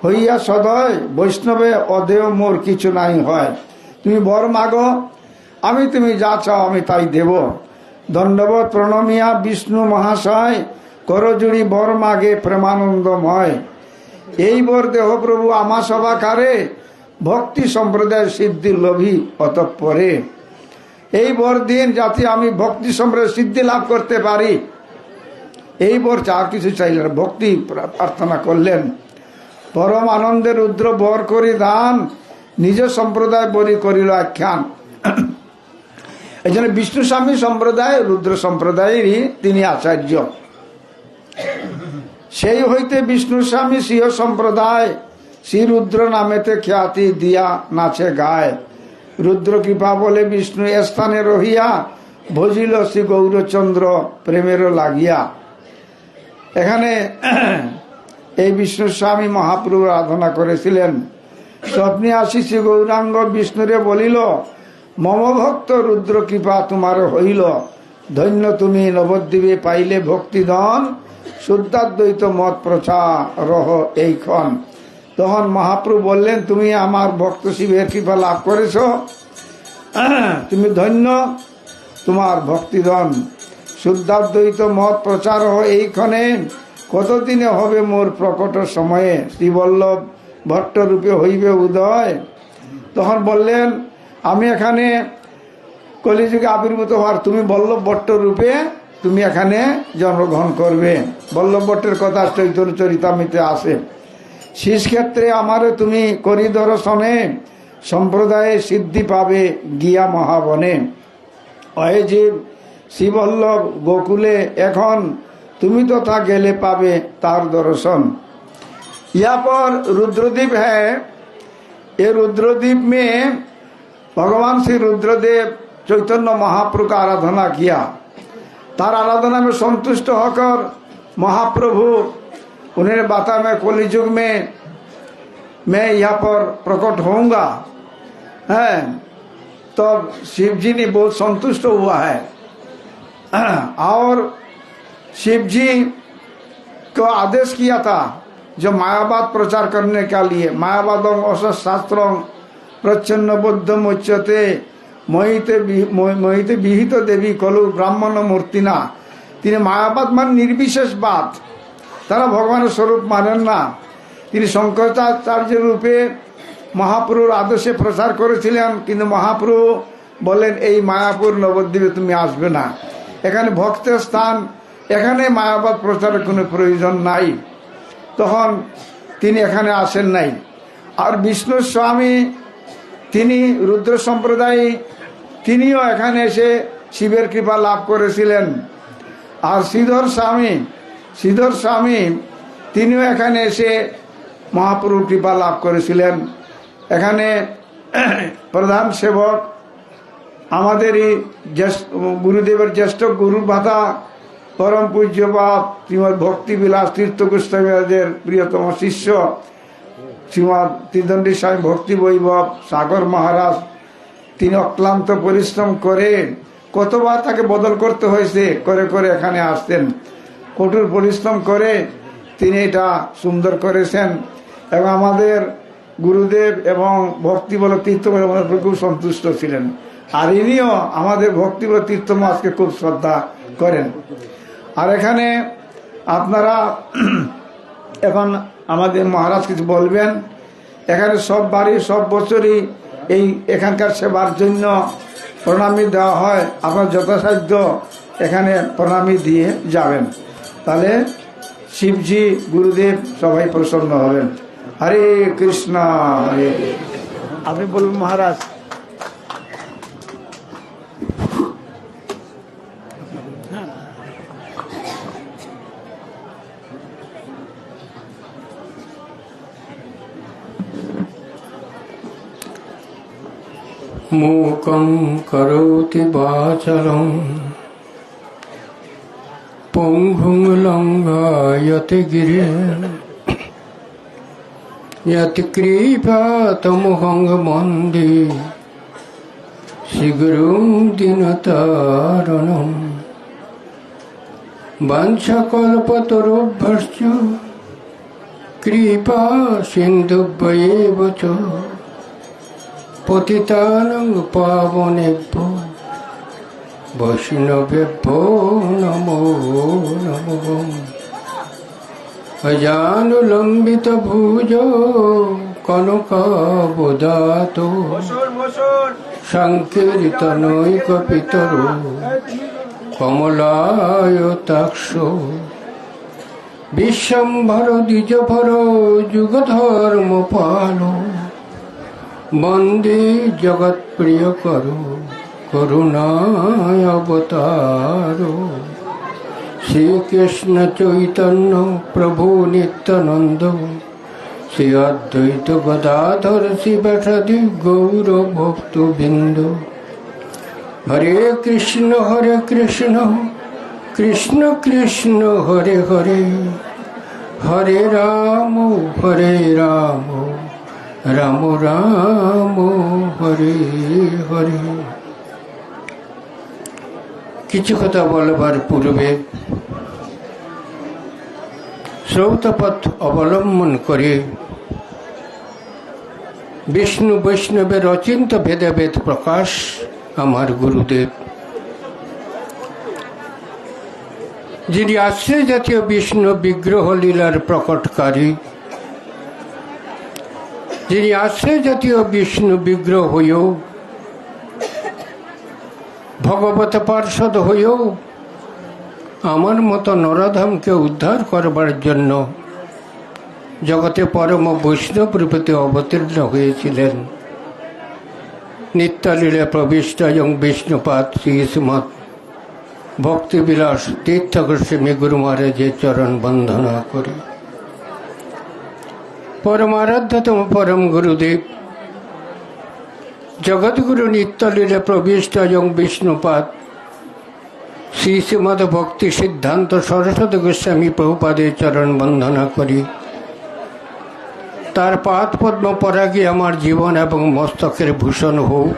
হইয়া সদয়, বৈষ্ণবে অদেয় মোর কিছু নাই হয়। তুমি বর মাগো, আমি তুমি যা চাও আমি তাই দেব। দণ্ডবত প্রণমিয়া বিষ্ণু মহাশয়, করজুড়ি বর মাগে প্রেমানন্দময়। এই বর দেহ প্রভু আমা সভাকারে, ভক্তি সম্প্রদায় সিদ্ধি লোভী অতঃপরে। এই বর দিন যাতে আমি ভক্তি সম্প্রদায় সিদ্ধি লাভ করতে পারি, এই বর আর কিছু চাইলেন, ভক্তি প্রার্থনা করলেন। পরম আনন্দে রুদ্র বর করি দান, নিজ সম্প্রদায় বরি করিল আখ্যান। এই জন্য বিষ্ণু স্বামী সম্প্রদায় রুদ্র সম্প্রদায়েরই তিনি আচার্য। সেই হইতে বিষ্ণু স্বামী সিংহ সম্প্রদায়, শ্রী রুদ্র নামেতে খ্যাতি দিয়া নাচে গায়। রুদ্র কৃপা বলে বিষ্ণু স্থানে রহিয়া, ভজিল শ্রী গৌরচন্দ্র প্রেমের লাগিয়া। এখানে এই বিষ্ণু স্বামী মহাপ্রভু আরাধনা করেছিলেন। স্বপ্নে আসি শ্রী গৌরাঙ্গ বিষ্ণুরে বলিল, মম ভক্ত রুদ্র কৃপা তোমার হইল। ধন্য তুমি নবদ্বীপে পাইলে ভক্তিধন, শুদ্ধাদ্বৈত মত প্রচার রহ এইক্ষণ। তখন মহাপ্রভু বললেন, তুমি আমার ভক্ত শিবের কৃপা লাভ করেছ, তুমি ধন্য, তোমার ভক্তিধন শুদ্ধাদ্বৈত মত প্রচার এইখানে কতদিনে হবে মোর প্রকট সময়ে শ্রীবল্লভ ভট্ট রূপে হইবে উদয়। তখন বললেন, আমি এখানে কলিযুগে আবির্ভূত হওয়ার, তুমি বল্লভ ভট্ট রূপে তুমি এখানে জন্মগ্রহণ করবে। বল্লভ ভট্টের কথা চৈতন্য চরিতামৃতে আসে। শেষ ক্ষেত্রে আমারে তুমি করি দর্শনে, সম্প্রদায়ে সিদ্ধি পাবে গিয়া মহাবনে। অহে জীব শ্রীবল্লভ গোকুলে এখন, তুমি तो था गेले पावे तार दर्शन। यहाँ पर रुद्रदीप है। ये रुद्रदीप में भगवान श्री रुद्रदेव चैतन्य महाप्रभु का आराधना किया। तार आराधना में संतुष्ट होकर महाप्रभु उन्हें बताया, मैं कलियुग में मैं यहाँ पर प्रकट होऊंगा है। तो शिव जी ने बहुत संतुष्ट हुआ है और शिव जी को आदेश किया था जो मायावाद प्रचार करने के लिए, मायावादम शास्त्रम प्रच्छन्न बुद्धम उच्यते मोहिते विहित देवी कलु ब्राह्मण मूर्तिना। তিনি মায়াবাদ মানে নির্বিশেষবাদ, তারা ভগবানের স্বরূপ মানেন না। তিনি শঙ্করাচার্য রূপে মহাপ্রভুর আদেশে প্রচার করেছিলেন, কিন্তু মহাপ্রভু বলেন এই মায়াপুর নবদ্বীপে তুমি আসবে না, এখানে ভক্তের স্থান, এখানে মায়াবাদ প্রচারের কোনো প্রয়োজন নাই। তখন তিনি এখানে আসেন নাই। আর বিষ্ণু স্বামী তিনি রুদ্র সম্প্রদায়, তিনিও এখানে এসে শিবের কৃপা লাভ করেছিলেন। আর শ্রীধর স্বামী তিনিও এখানে এসে মহাপ্রভুর কৃপা লাভ করেছিলেন। এখানে প্রধান সেবক আমাদেরই গুরুদেবের জ্যেষ্ঠ গুরু ভাতা পরম পূজ্যপাদ শ্রীমৎ ভক্তি বিলাস তীর্থ গোস্বামীদের প্রিয়তম শিষ্য শ্রীমৎ ত্রিদণ্ডী স্বামী ভক্তি বৈভব সাগর মহারাজ, তিনি অক্লান্ত পরিশ্রম করে কতবার তাকে বদল করতে হয়েছে, করে করে এখানে আসতেন। কঠোর পরিশ্রম করে তিনি এটা সুন্দর করেছেন এবং আমাদের গুরুদেব এবং ভক্তি বল তীর্থ খুব সন্তুষ্ট ছিলেন। আর ইনিও আমাদের ভক্তি বল তীর্থ মাসকে খুব শ্রদ্ধা করেন। আর এখানে আপনারা এখন আমাদের মহারাজ কিছু বলবেন। এখানে সব বাড়ি সব বছরই এই এখানকার সেবার জন্য প্রণামী দেওয়া হয়। আপনার যথাসাধ্য এখানে প্রণামী দিয়ে যাবেন, তাহলে শিবজি গুরুদেব সবাই প্রসন্ন হবেন। হরে কৃষ্ণ হরে। আপনি বলুন মহারাজ। मूकं करोति वाचालं पुंभुं लंघयति गिरिं यत्कृपातमहं वन्दे शीघ्रं दीनतारणं। वाञ्छाकल्पतरुभ्यश्च कृपा सिन्धुभ्येव च पतितानं पावनेभ्यो वैष्णवेभ्यो नमो नमः। अजानुलम्बितभुजो कनकावदातो संकीर्तनैकपितरो कमलायताक्षो विश्वम्भरो द्विजभरो युगधर्मपालो वंदे जगत प्रिय करो करुणाय अवतारो। श्री कृष्ण चैतन्य प्रभु नित्यानंद श्री अद्वैत गदाधर शिवसदि गौर भक्तबिंद। हरे कृष्ण कृष्ण कृष्ण हरे हरे, हरे राम राम राम हरे हरे। কিছু কথা বলবার পূর্বে শ্রৌতপথ অবলম্বন করে বিষ্ণু বৈষ্ণবের অচিন্ত ভেদাভেদ প্রকাশ আমার গুরুদেব। যিনি আশ্রয় জাতীয় বিষ্ণু বিগ্রহ লীলার প্রকটকারী, যিনি আশ্রয় জাতীয় বিষ্ণু বিগ্রহ হইও ভগবত পার্ষদ হইও আমার মতো নরাধামকে উদ্ধার করবার জন্য জগতে পরম বৈষ্ণব রূপে অবতীর্ণ হয়েছিলেন। নিত্যলীলে প্রবিষ্ট এবং বিষ্ণুপাদ শ্রী শ্রীমৎ ভক্তিবিলাস তীর্থ গোস্বামী গুরু মহারাজের চরণ বন্দনা করি। পরমারাধ্যতম পরম গুরুদেব জগৎগুরু নিত্যলীলে প্রবিষ্ট এবং বিষ্ণুপাদ শ্রী শ্রীমদ ভক্তি সিদ্ধান্ত সরস্বতী গোস্বামী প্রভুপাদের চরণ বন্দনা করি। তার পাদ পদ্ম পরাগে আমার জীবন এবং মস্তকের ভূষণ হোক।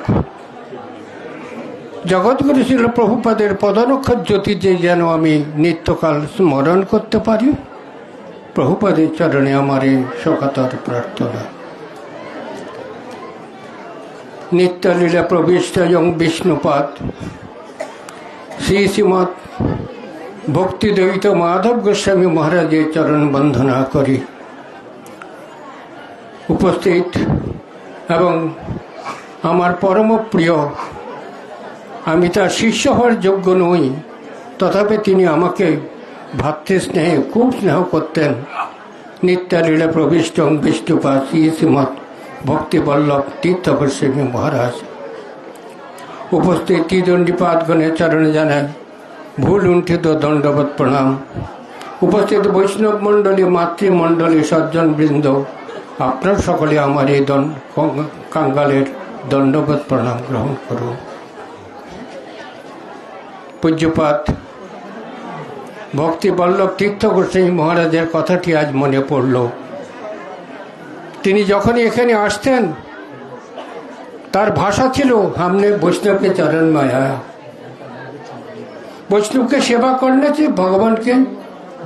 জগৎগুরু ছিল প্রভুপাদের পদনক্ষর জ্যোতিতে যেন আমি নিত্যকাল স্মরণ করতে পারি। প্রভুপাদের চরণে আমার এই সকাতর প্রার্থনা। নিত্যলীলা প্রবিষ্ট এবং বিষ্ণুপাদ শ্রী শ্রীমৎ ভক্তিদ্বৈত মাধব গোস্বামী মহারাজের চরণ বন্দনা করি। উপস্থিত এবং আমার পরম প্রিয়, আমি তার শিষ্য হওয়ার যোগ্য নই, তথাপি তিনি আমাকে ভাতৃস্নেহে খুব স্নেহ করতেন। নিত্যলীলা প্রবিষ্ট বিষ্ণুপাদ শ্রী শ্রীমৎ ভক্তিবল্লভ তীর্থ গোস্বামী মহারাজ। উপস্থিত ত্রিদণ্ডীপাদগণের চরণে জানায় ভুল উণ্ঠিত দণ্ডবত প্রণাম। উপস্থিত বৈষ্ণব মণ্ডলী, মাতৃমণ্ডলী, সজ্জনবৃন্দ, আপনার সকলে আমার এই কাঙ্গালের দণ্ডবত প্রণাম গ্রহণ করুন। পূজ্যপাত ভক্তিবল্লভ তীর্থ গোস্বামী মহারাজের কথাটি আজ মনে পড়ল। তিনি যখনই এখানে আসতেন তার ভাষা ছিল हमने वैष्णव के चरण में आया। वैष्णव के सेवा करने से भगवान के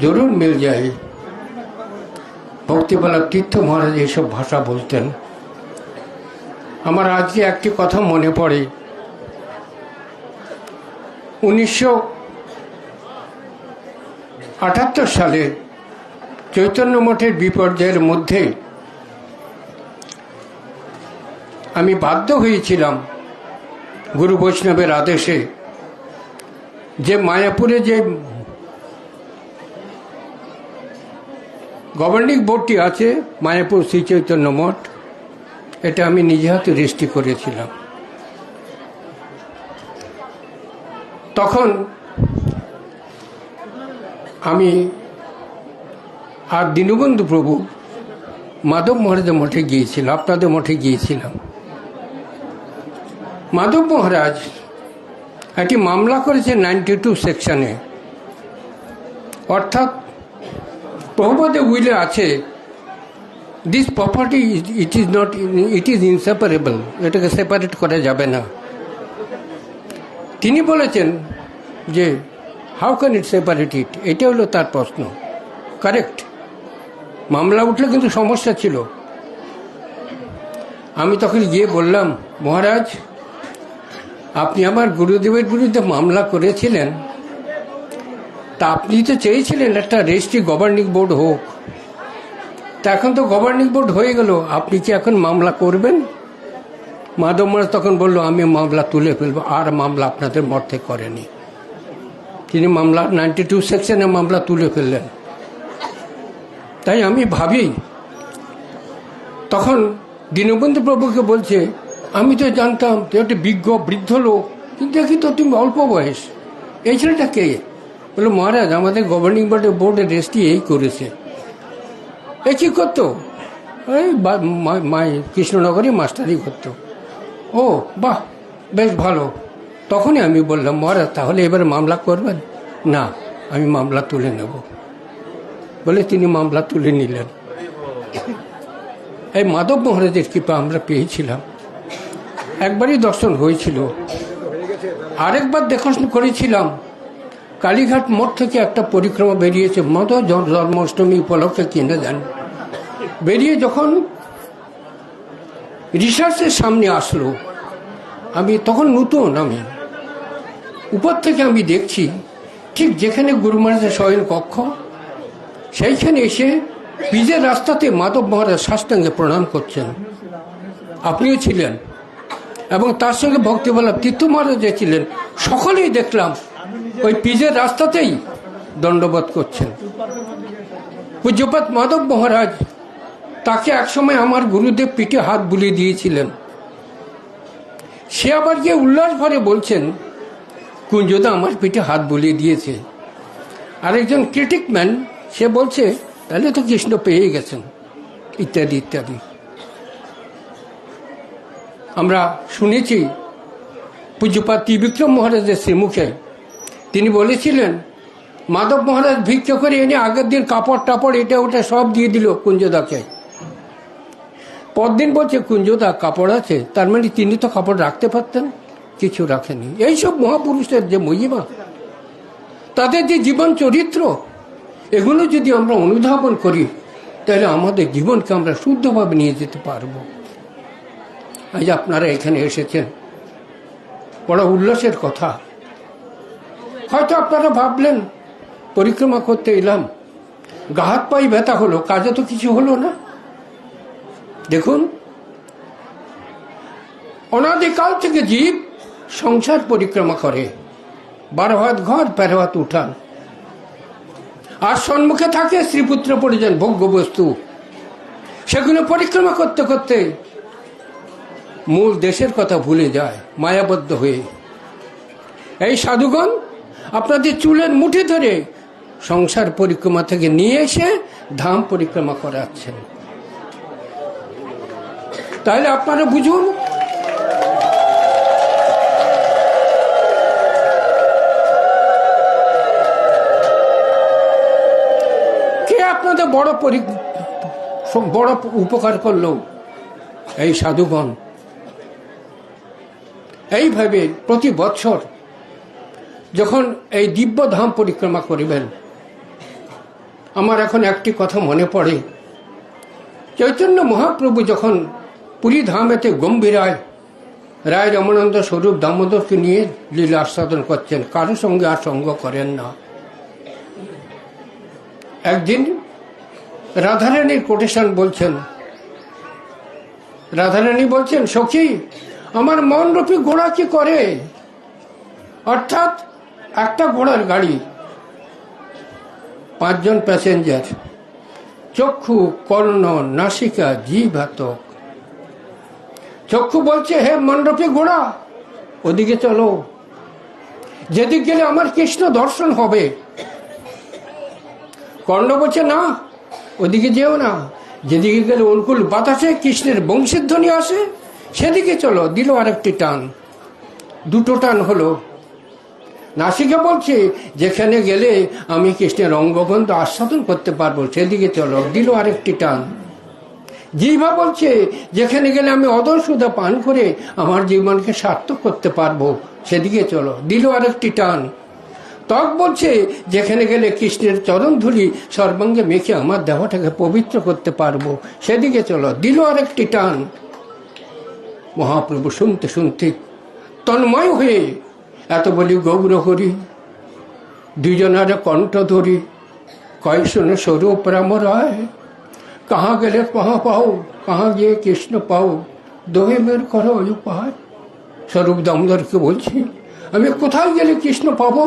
जरूर मिल जाए। ভক্তিবল্লভ তীর্থ মহারাজ এইসব ভাষা বলতেন। আমার আজকে একটি কথা মনে পড়ে। 1978 সালে চৈতন্য মঠের বিপর্যয়ের মধ্যে আমি বাধ্য হয়েছিলাম গুরু বৈষ্ণবের আদেশে যে মায়াপুরে যে গভর্নিং বোর্ডটি আছে মায়াপুর শ্রী চৈতন্য মঠ, এটা আমি নিজে হাতে রেজিস্ট্রি করেছিলাম। তখন আমি আর দীনবন্ধু প্রভু মাধব মহারাজের মঠে গিয়েছিলাম, আপনাদের মঠে গিয়েছিলাম। মাধব মহারাজ একটি মামলা করেছে 92 সেকশনে, অর্থাৎ প্রভুপাদের উইলে আছে this property it is inseparable, এটাকে সেপারেট করা যাবে না। তিনি বলেছেন যে হাউ ক্যান ইট সেপারেট ইট, এটা হলো তার প্রশ্ন। কারেক্ট, মামলা উঠলে কিন্তু সমস্যা ছিল। আমি তখন গিয়ে বললাম, মহারাজ আপনি আমার গুরুদেবের বিরুদ্ধে মামলা করেছিলেন, তা আপনি তো চেয়েছিলেন একটা রেজিস্ট্রি গভর্নিং বোর্ড হোক, তা এখন তো গভর্নিং বোর্ড হয়ে গেল, আপনি কি এখন মামলা করবেন? মাধব মহারাজ তখন বলল, আমি মামলা তুলে ফেলবো, আর মামলা আপনাদের মঠ থেকে করেনি। তিনি মামলা 92 সেকশনে মামলা তুলে ফেললেন। তাই আমি ভাবি, তখন দীনবন্ধু প্রভুকে বলছে, আমি তো জানতাম তুই একটা বিজ্ঞ বৃদ্ধ লোক, কিন্তু দেখি তো তুমি অল্প বয়স, এই ছেলেটা কে? বললো, মহারাজ আমাদের গভর্নিং বোর্ডের রেজিস্ট্রি এই করেছে। এ কি করতো? এই কৃষ্ণনগরে মাস্টারি করতো। ও বাহ, বেশ ভালো। তখনই আমি বললাম, মহারাজ তাহলে এবারে মামলা করবেন? না, আমি মামলা তুলে নেব বলে তিনি মামলা তুলে নিলেন। এই মাধব মহারাজের কৃপা আমরা পেয়েছিলাম। একবারই দর্শন হয়েছিল, আরেকবার দেখাশোনা করেছিলাম। কালীঘাট মঠ থেকে একটা পরিক্রমা বেরিয়েছে মাধব জন্মাষ্টমী উপলক্ষে, কিনে দেন। বেরিয়ে যখন রিসার্চের সামনে আসলো, আমি তখন নতুন, আমি উপর থেকে আমি দেখছি ঠিক যেখানে গুরু মহারাজের শয়ন কক্ষ, সেইখানে এসে পিজের রাস্তাতে মাধব মহারাজ সাষ্টাঙ্গে প্রণাম করছেন। আপনিও ছিলেন এবং তার সঙ্গে ভক্তিবল্লভ তীর্থ মহারাজ যে ছিলেন, সকলেই দেখলাম ওই পিজের রাস্তাতেই দণ্ডবোধ করছেন। পূজ্যপাত মাধব মহারাজ, তাকে একসময় আমার গুরুদেব পিঠে হাত বুলিয়ে দিয়েছিলেন। সে আবার গিয়ে উল্লাস ভরে বলছেন, কুঞ্জদা আমার পিঠে হাত বুলিয়ে দিয়েছে। আরেকজন ক্রিটিক ম্যান, সে বলছে তাহলে তো কৃষ্ণ পেয়ে গেছেন, ইত্যাদি ইত্যাদি। আমরা শুনেছি পূজ্যপাত ত্রিবিক্রম মহারাজের শ্রীমুখে তিনি বলেছিলেন, মাধব মহারাজ ভিক্ষা করে এনে আগের দিন কাপড় টাপড় এটা ওটা সব দিয়ে দিল কুঞ্জদাকে। পরদিন বলছে কুঞ্জদা কাপড় আছে, তার মানে তিনি তো কাপড় রাখতে পারতেন, কিছু রাখেনি। এইসব মহাপুরুষের যে মহিমা, তাদের যে জীবন চরিত্র, এগুলো যদি আমরা অনুধাবন করি তাহলে আমাদের জীবনকে আমরা শুদ্ধভাবে নিয়ে যেতে পারব। আজ আপনারা এখানে এসেছেন, বড় উল্লাসের কথা। হয়তো আপনারা ভাবলেন পরিক্রমা করতে এলাম, গা হাত পায়ে ব্যথা হলো, কাজে তো কিছু হলো না। দেখুন, অনাদিকাল থেকে জীব সংসার পরিক্রমা করে, 12 হাত ঘর 13 হাত উঠান, আর সম্মুখে থাকে শ্রীপুত্র পরিজন ভোগ্য বস্তু। সেগুলো পরিক্রমা করতে করতে মূল দেশের কথা ভুলে যায় মায়াবদ্ধ হয়ে। এই সাধুগণ আপনাদের চুলের মুঠি ধরে সংসার পরিক্রমা থেকে নিয়ে এসে ধাম পরিক্রমা করাচ্ছেন। তাহলে আপনারা বুঝুন, কে আপনাদের বড় উপকার করলো? এই সাধুগণ। এইভাবে প্রতি বছর যখন এই দিব্য ধাম পরিক্রমা করিবেন, আমার এখন একটি কথা মনে পড়ে। চৈতন্য মহাপ্রভু যখন পুরী ধামেতে গম্ভীরায় রায় রমানন্দ স্বরূপ দামোদরকে নিয়ে লীলা আস্বাদন করছেন, কারো সঙ্গে আর সঙ্গ করেন না। একদিন রাধারানীর কোটেশন বলছেন, রাধারানী বলছেন, সখী আমার মনরূপী ঘোড়া কি করে? অর্থাৎ একটা ঘোড়ার গাড়ি, 5 জন প্যাসেঞ্জার, চক্ষু কর্ণ নাসিকা জিভাতক। চক্ষু বলছে, হে মনরূপী ঘোড়া, ওদিকে চলো, যেদিক গেলে আমার কৃষ্ণ দর্শন হবে। কর্ণ বলছে, না ওদিকে যেও না, যেদিকে গেলে অনুকূল বাতাসে কৃষ্ণের বংশীধ্বনি আসে সেদিকে চলো। দিল আরেকটি টান, 2টো টান হলো। নাসিকা বলছে, যেখানে গেলে আমি কৃষ্ণের অঙ্গগন্ধ আস্বাদন করতে পারবো সেদিকে চলো। দিল আরেকটি টান। জিহ্বা বলছে, যেখানে গেলে আমি অদর সুধা পান করে আমার জীবনকে সার্থক করতে পারবো সেদিকে চলো। দিল আরেকটি টান। ত্বক বলছে, যেখানে গেলে কৃষ্ণের চরণ ধুলি সর্বাঙ্গে মেখে আমার দেহটাকে পবিত্র করতে পারবো সেদিকে চলো। দিল আরেকটি টান। মহাপ্রভু শুনতে শুনতে তন্ময় হয়ে এত বলি গৌর হরি, 2জনের কণ্ঠ ধরি, কয় শুনে স্বরূপ রাম রায়, কাহা গেলে কাহা পাও, কাহা গিয়ে কৃষ্ণ পাও, দোহে মের করো উপায়। স্বরূপ দামোদরকে বলছি, আমি কোথায় গেলে কৃষ্ণ পাবো,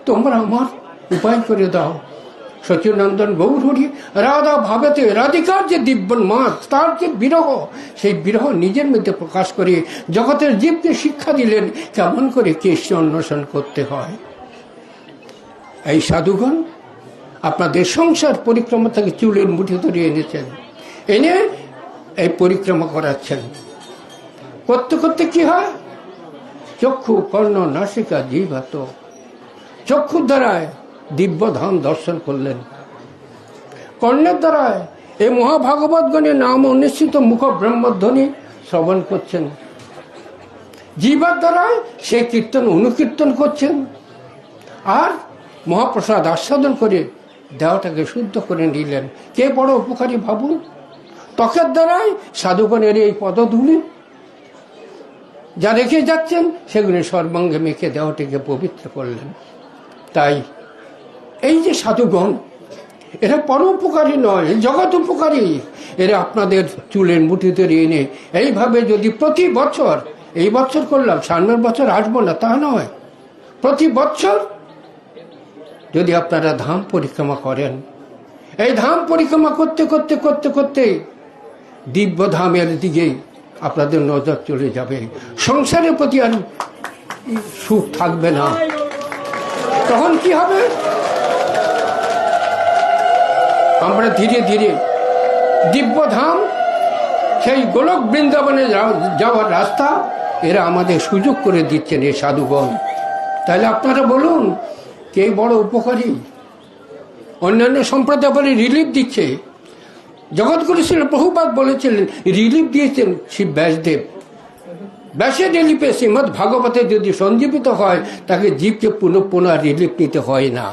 তোমরা আমার উপায় করে দাও। সচিনন্দন গৌর হরি রাধা ভাবেতে রাধিকার যে দিব্যন মাত, তার যে বিরহ, সেই বিরহ নিজের মধ্যে প্রকাশ করে জগতের জীবকে শিক্ষা দিলেন কেমন করে কৃষ্ণ অন্বেষণ করতে হয়। এই সাধুগণ আপনাদের সংসার পরিক্রমা থেকে চুলের মুঠি ধরে এনেছেন, এনে এই পরিক্রমা করাচ্ছেন। করতে করতে কি হয়? চক্ষু কর্ণ নাসিকা জিহ্বা। চক্ষুর দ্বারায় দিব্য ধাম দর্শন করলেন, কর্ণের দ্বারায় এই মহাভাগবতগণের নাম অনিশ্চিত মুখ ব্রহ্মধ্বনি শ্রবণ করছেন, জিহ্বার দ্বারায় সেই কীর্তন অনুকীর্তন করছেন, আর মহাপ্রসাদ আস্বাদন করে দেহটাকে শুদ্ধ করে নিলেন। কে বড় উপকারী ভাবুন। ত্বকের দ্বারায় সাধুগণের এই পদধূলি যা রেখে যাচ্ছেন সেগুলি সর্বাঙ্গে মেখে দেহটিকে পবিত্র করলেন। তাই এই যে সাধুগণ, এরা পরোপকারী নয়, জগৎ উপকারী। এরা আপনাদের চুলের মুঠিতে এনে এইভাবে যদি প্রতি বছর, এই বছর করলাম, সামনের বছর আসবো না তা নয়, প্রতি বছর যদি আপনারা ধাম পরিক্রমা করেন, এই ধাম পরিক্রমা করতে করতে করতে করতে দিব্য ধামের দিকে আপনাদের নজর চলে যাবে। সংসারের প্রতি আর সুখ থাকবে না। তখন কি হবে? আমরা ধীরে ধীরে দিব্য ধাম, সেই গোলক বৃন্দাবনে যাওয়ার রাস্তা এরা আমাদের সুযোগ করে দিচ্ছেন এই সাধুগণ। তাহলে আপনারা বলুন, কে বড় উপকারী? অন্যান্য সম্প্রদায় বলে রিলিফ দিচ্ছে। জগৎগুরু শ্রীল প্রভুপাদ বলেছিলেন, রিলিফ দিয়েছেন শিব ব্যাসদেব। ব্যাসের রিলিফে শ্রীমৎ ভাগবতে যদি সঞ্জীবিত হয়, তাকে জীবকে পুনঃ রিলিফ নিতে হয় না।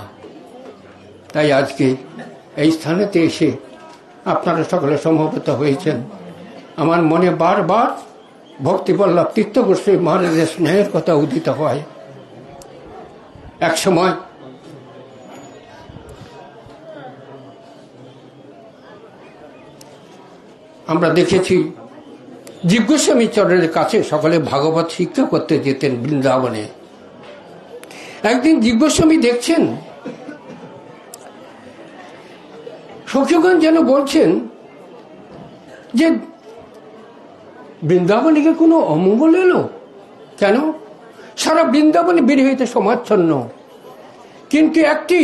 তাই আজকে এই স্থানেতে এসে আপনারা সকলে সমবেত হয়েছেন। আমার মনে বারবার ভক্তিবল্লভ তীর্থ গোস্বামী মহারাজের স্নেহের কথা উদিত হয়। এক সময় আমরা দেখেছি জীব গোস্বামী চরণের কাছে সকলে ভাগবত শিক্ষা করতে যেতেন বৃন্দাবনে। একদিন জীব গোস্বামী দেখছেন সখীগণ যেন বলছেন যে বৃন্দাবনে কোনো অমঙ্গল এলো কেন? সারা বৃন্দাবনে বেরিয়ে হইতে সমাচ্ছন্ন, কিন্তু একটি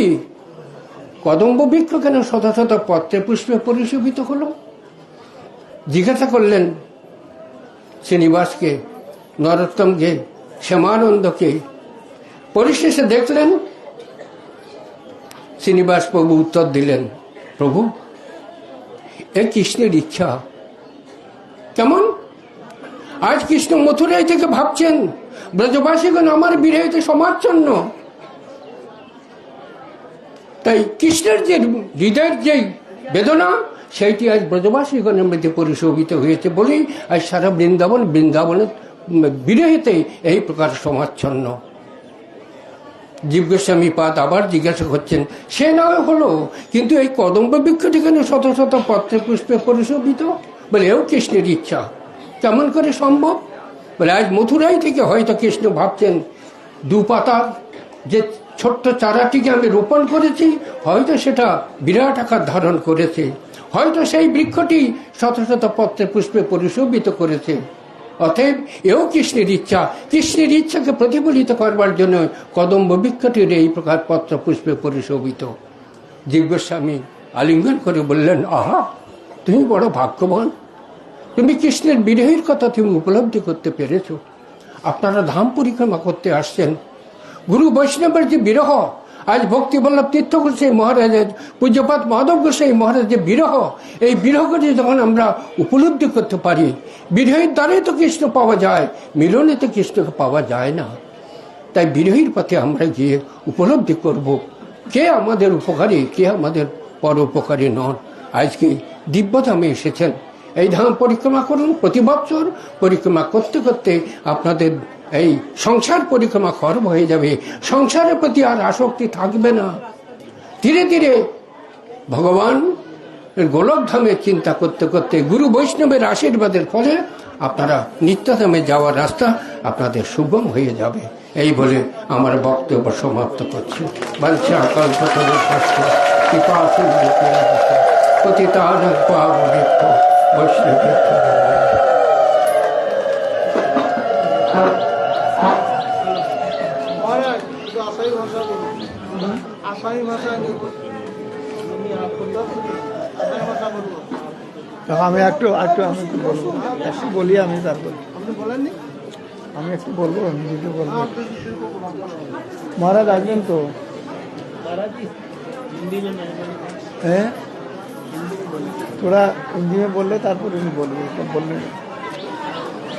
কদম্ব বৃক্ষ কেন শত শত পত্রে পুষ্পে পরিশোভিত হলো? জিজ্ঞাসা করলেন শ্রীনিবাসকে, নরোত্তমকে, শ্যামানন্দকে। পরিশেষে দেখলেন শ্রীনিবাস প্রভু উত্তর দিলেন, প্রভু এ কৃষ্ণের ইচ্ছা। কেমন? আজ কৃষ্ণ মথুরাই থেকে ভাবছেন ব্রজবাসীগণ আমার বিরহে সমাচ্ছন্ন। তাই কৃষ্ণের যে হৃদয়ের যে বেদনা, সেইটি আজ ব্রজবাসীগণের মধ্যে পরিশোভিত হয়েছে বলেই আজ সারা বৃন্দাবনের বিরহেতে এই প্রকার সমাচ্ছন্ন। জীব গোস্বামী পাদ আবার জিজ্ঞাসা করছেন, সে নয় হলো, কিন্তু এই কদম্ব বৃক্ষটি কেন শত শত পত্রে পুষ্পে পরিশোভিত? বলে এও কৃষ্ণের ইচ্ছা। কেমন করে সম্ভব? বলে আজ মথুরাই থেকে হয়তো কৃষ্ণ ভাবছেন দুপাতার যে ছোট্ট চারাটিকে আমি রোপণ করেছি, হয়তো সেটা বিরাট আকার ধারণ করেছে, হয়তো সেই বৃক্ষটি শত শত পত্রে পুষ্পে পরিশোভিত করেছে। অতএব এও কৃষ্ণের ইচ্ছা। কৃষ্ণের ইচ্ছাকে প্রতিফলিত করবার জন্য কদম্ব বৃক্ষটির এই প্রকার পত্র পুষ্পে পরিশোভিত। জীব গোস্বামী আলিঙ্গন করে বললেন, আহা, তুমি বড় ভাগ্যবান, তুমি কৃষ্ণের বিরহের কথা তুমি উপলব্ধি করতে পেরেছ। আপনারা ধাম পরিক্রমা করতে আসছেন, গুরু বৈষ্ণবের যে বিরহ, আজ ভক্তিবল্লভ তীর্থ গোস্বামী মহারাজের, পূজ্যপাদ মাধব গোস্বামী মহারাজের যে বিরহ, এই বিরহকে যখন আমরা উপলব্ধি করতে পারি, বিরহের দ্বারাই তো কৃষ্ণ পাওয়া যায়, মিলনে তো কৃষ্ণকে পাওয়া যায় না। তাই বিরহের পথে আমরা গিয়ে উপলব্ধি করব কে আমাদের উপকারী, কে আমাদের পরোপকারী নন। আজকে দিব্যধামে এসেছেন, এই ধাম পরিক্রমা করুন। প্রতি বছর পরিক্রমা করতে করতে আপনাদের এই সংসার পরিক্রমা খর্ব হয়ে যাবে, সংসারের প্রতি আর আসক্তি থাকবে না। ধীরে ধীরে ভগবান গোলক ধামের চিন্তা করতে করতে গুরু বৈষ্ণবের আশীর্বাদের ফলে আপনারা নিত্যধামে যাওয়ার রাস্তা আপনাদের সুগম হয়ে যাবে। এই বলে আমার বক্তব্য সমাপ্ত করছি। বাঞ্ছা কল্পতরু শাস্ত্র কৃপাসু পতিতানাং পাবনেভ্যো বৈষ্ণবেভ্যো। আমি একটু বলবো, একটু বলি আমি, তারপর আমি একটু বলবো, নিজে বলবো। মহারাজ আসবেন তো? হ্যাঁ, তোরা হিন্দি বললে তারপর উনি বলবে, বললেন।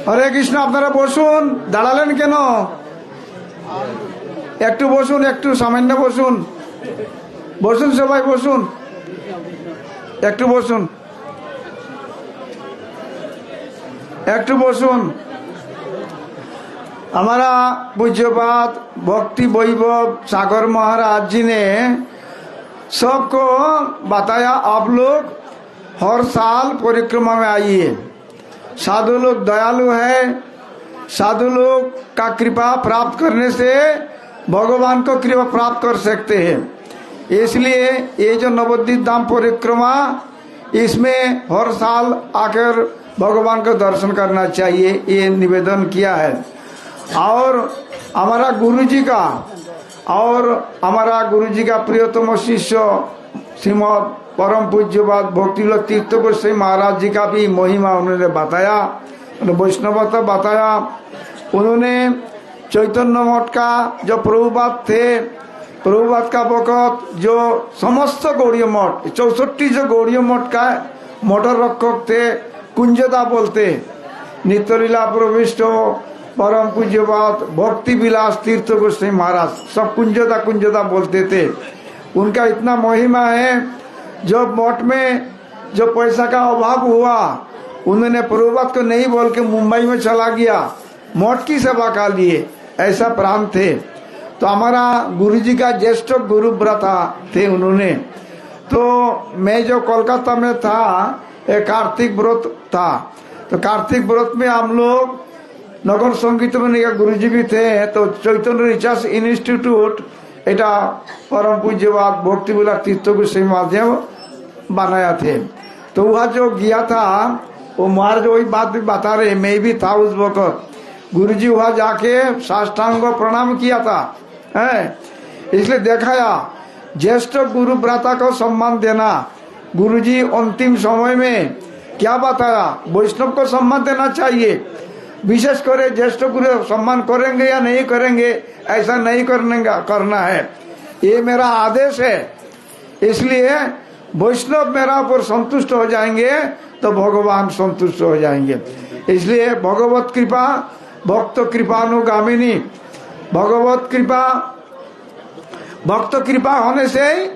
হরে কৃষ্ণ। আপনারা বসুন, দাঁড়ালেন কেন? একটু বসুন, একটু সামান্য বসুন, বসুন সবাই বসুন, একটু বসুন, একটু বসুন। हमारा पूज्यपाद भक्ति वैभव सागर महाराज जी ने सबको बताया आप लोग हर साल परिक्रमा में आइए। साधु लोग दयालु है, साधु लोग का कृपा प्राप्त करने से भगवान को कृपा प्राप्त कर सकते हैं। इसलिए ये जो नवद्वीप धाम परिक्रमा, इसमें हर साल आकर भगवान को दर्शन करना चाहिए, ये निवेदन किया है। और हमारा गुरुजी का प्रियतम शिष्य श्रीमद परम पूज्यपाद भक्तिविलास तीर्थ गोस्वामी महाराज जी का भी महिमा उन्होंने बताया, वैष्णवता बताया। उन्होंने चैतन्य मठ का जो प्रभुपाद थे, प्रभुपाद का वक्त जो समस्त गौड़ीय मठ 64 जो गौड़ीय मठ का मोटर रक्षक थे, कुंजदा बोलते, नित्यलीला प्रविष्ट परम पूज्यपाद भक्ति विलास तीर्थ गोस्वामी महाराज, सब कुंजदा बोलते थे। उनका इतना महिमा है, जो मठ में जो पैसा का अभाव हुआ, उन्होंने प्रभुपाद को नहीं बोल के मुंबई में चला गया मठ की सेवा का लिए, ऐसा प्राण थे। तो हमारा गुरुजी का ज्येष्ठ गुरु व्रता थे उन्होंने। तो मैं जो कोलकाता में था, एक कार्तिक व्रत था, तो कार्तिक व्रत में हम लोग नगर संगीत में गुरुजी भी थे। तो चैतन्य रिसर्च इंस्टीट्यूट এটা परम पूज्यपाद भक्ति विलास तीर्थ गोस्वामी माध्यम बनाया थे। तो वहाँ जो गया था, वो महाराज वही बात भी बता रहे, मैं भी था उस वक्त। गुरुजी वहाँ जाके साष्टांग प्रणाम किया था, है इसलिए दिखाया ज्येष्ठ गुरु व्रता को सम्मान देना। गुरुजी अंतिम समय में क्या बताया, वैष्णव को सम्मान देना चाहिए, विशेष करे ज्येष्ठ गुरु सम्मान करेंगे या नहीं करेंगे, ऐसा नहीं करना है, ये मेरा आदेश है। इसलिए वैष्णव मेरा ऊपर संतुष्ट हो जाएंगे तो भगवान संतुष्ट हो जाएंगे। इसलिए भगवत कृपा भक्त कृपानुगामिनी, भक्त कृपा होने से ही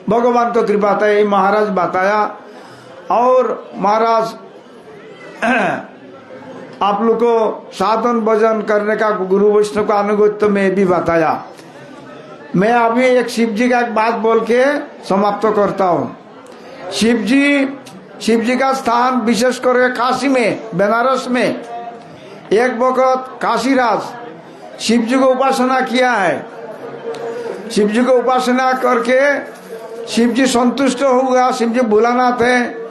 भगवान को कृपा था, ये महाराज बताया। और महाराज आप लोग को साधन भजन करने का गुरु वैष्णव का अनुगत्य में भी बताया। मैं अभी एक शिव जी का एक बात बोल के समाप्त करता हूँ। शिव जी का स्थान विशेष करके काशी में, बनारस में एक वक्त काशीराज शिव जी को उपासना किया है। शिव जी को उपासना करके शिव जी संतुष्ट हो गया। शिव जी भोलानाथ है,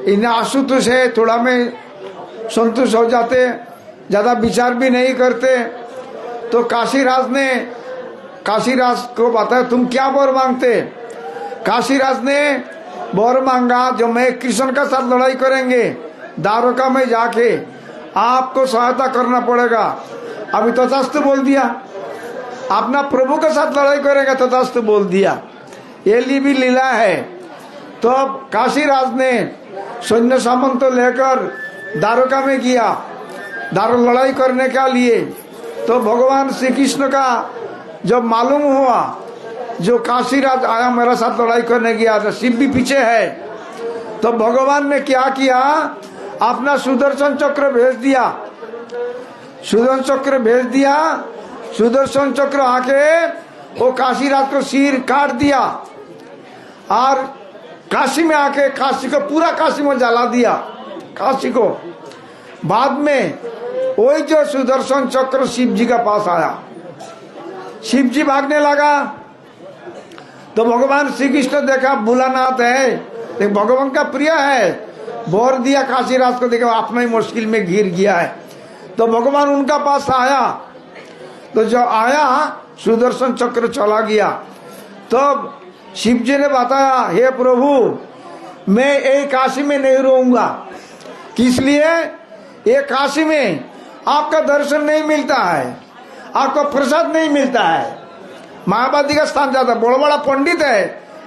इन्हें आशुतोष है, थोड़ा में संतुष्ट हो जाते, ज्यादा विचार भी नहीं करते। तो काशीराज को बताया तुम क्या वर मांगते। काशीराज ने वर मांगा, जो मैं कृष्ण का साथ लड़ाई करेंगे, द्वारका में जाके आपको सहायता करना पड़ेगा। अभी तथास्तु बोल दिया, अपना प्रभु के साथ लड़ाई करेगा, तथास्तु बोल दिया। ये भी लीला है। तो काशीराज ने सैन्य सामंत लेकर द्वारका में गया, लड़ाई करने के लिए। तो भगवान श्री कृष्ण का जब मालूम हुआ, जो काशीराज आया मेरा साथ लड़ाई करने गया, तो शिव भी पीछे है। तो भगवान ने क्या किया, अपना सुदर्शन चक्र भेज दिया। सुदर्शन चक्र आके वो काशीराज को सिर काट दिया और काशी में आके काशी को पूरा काशी में जला दिया, काशी को। बाद में वही जो सुदर्शन चक्र शिव जी के पास आया, शिव जी भागने लगा। तो भगवान श्री कृष्ण देखा भोलानाथ है, लेकिन भगवान का प्रिय है, बोर दिया काशीराज को, देखा अपना ही मुश्किल में घिर गया है। तो भगवान उनका पास आया। तो जो आया सुदर्शन चक्र चला गया। तब शिव जी ने बताया, हे प्रभु मैं ये काशी में नहीं रहूंगा, किस लिए, ये काशी में आपका दर्शन नहीं मिलता है, आपका प्रसाद नहीं मिलता है। मायावादी का स्थान ज्यादा, बड़ा बड़ा पंडित है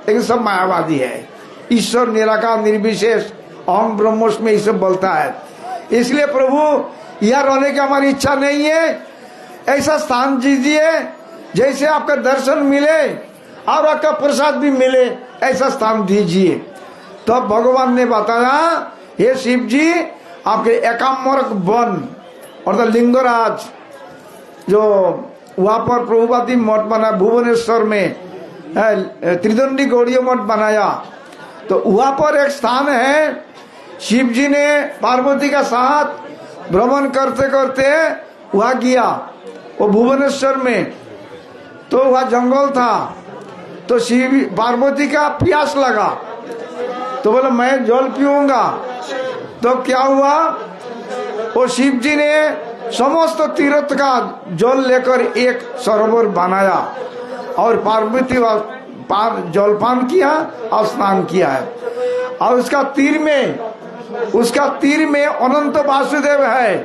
लेकिन सब मायावादी है। ईश्वर निराकार निर्विशेष अहम ब्रह्मोस्मि ये सब बोलता है। इसलिए प्रभु यहाँ रहने की हमारी इच्छा नहीं है, ऐसा स्थान दीजिए जैसे आपका दर्शन मिले और आपका प्रसाद भी मिले, ऐसा स्थान दीजिए। तब भगवान ने बताया, हे शिव जी आपके एकाम्बरक वन और लिंगराज, जो वहां पर प्रभुपादी मठ बना भुवनेश्वर में, त्रिदंडी गौड़ीय मठ बनाया। तो वहां पर एक स्थान है, शिव जी ने पार्वती का साथ भ्रमण करते करते वहां गया, वो भुवनेश्वर में। तो वह जंगल था, तो शिव पार्वती का प्यास लगा, तो बोले मैं जल पीऊंगा। तो क्या हुआ, वो शिव जी ने समस्त तीर्थ का जल लेकर एक सरोवर बनाया और पार्वती जलपान किया और स्नान किया है। और उसका तीर में अनंत वासुदेव है,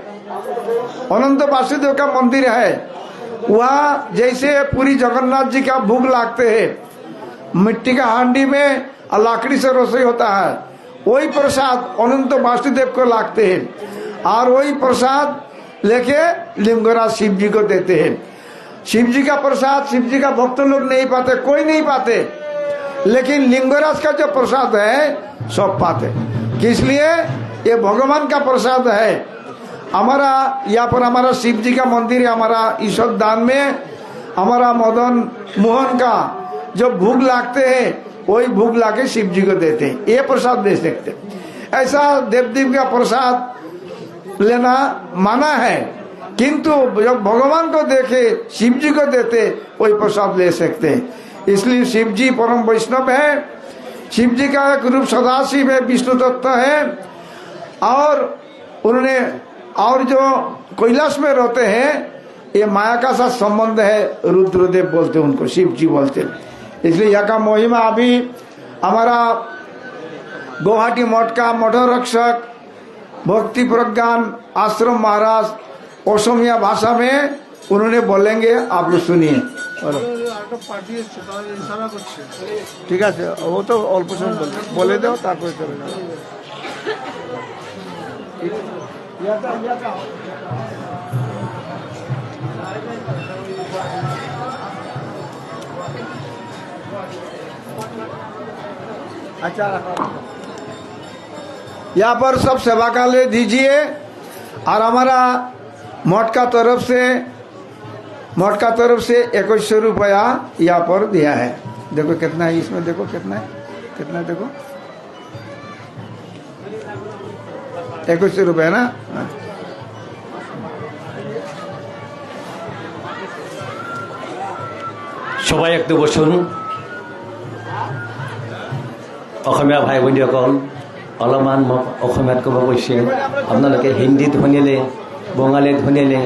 अनंत वासुदेव का मंदिर है। वहाँ जैसे पूरी जगन्नाथ जी का भोग लागते हैं, मिट्टी का हांडी में और लकड़ी से रसोई होता है, वही प्रसाद अनंत वासुदेव को लागते हैं। और वही प्रसाद लेके लिंगराज शिव जी को देते हैं। शिव जी का प्रसाद शिव जी का भक्त लोग नहीं पाते, कोई नहीं पाते, लेकिन लिंगराज का जो प्रसाद है सब पाते। इसलिए ये भगवान का प्रसाद है। हमारा यहाँ पर हमारा शिव जी का मंदिर है, हमारा ईश्वर दान में हमारा मदन मोहन का जो भोग लागते हैं वही भोग लाके शिव जी को देते हैं, ये प्रसाद दे सकते। ऐसा देव का प्रसाद लेना माना है, किंतु जब भगवान को देखे शिव जी को देते वही प्रसाद ले सकते हैं। इसलिए शिव जी परम वैष्णव है। शिव जी का एक रूप सदाशिव है, विष्णु तत्व है। और उन्होंने और जो कैलाश में रहते हैं ये माया का साथ संबंध है, रुद्रदेव बोलते हैं उनको, शिव जी बोलते हैं। इसलिए यहाँ का महिमा अभी हमारा गुवाहाटी मठ का मठरक्षक भक्ति प्रज्ञान आश्रम महाराज असमिया भाषा में उन्होंने बोलेंगे, आप लोग सुनिए। ठीक है, वो तो अल्प समय बोले दो तारपर चले जाओ। अच्छा, यहाँ पर सब सेवा का ले दीजिए। और हमारा मठ का तरफ से 2100 रुपया यहाँ पर दिया है। देखो कितना है इसमें, देखो कितना है, कितना है देखो 2100 रुपया ना। সবাই একটু বসুন। অসমীয়া ভাই ভনীসকল অলপমান মোক অসমীয়াত ক'ব কৈছে, আপোনালোকে হিন্দীত শুনিলে বঙালীত শুনিলে,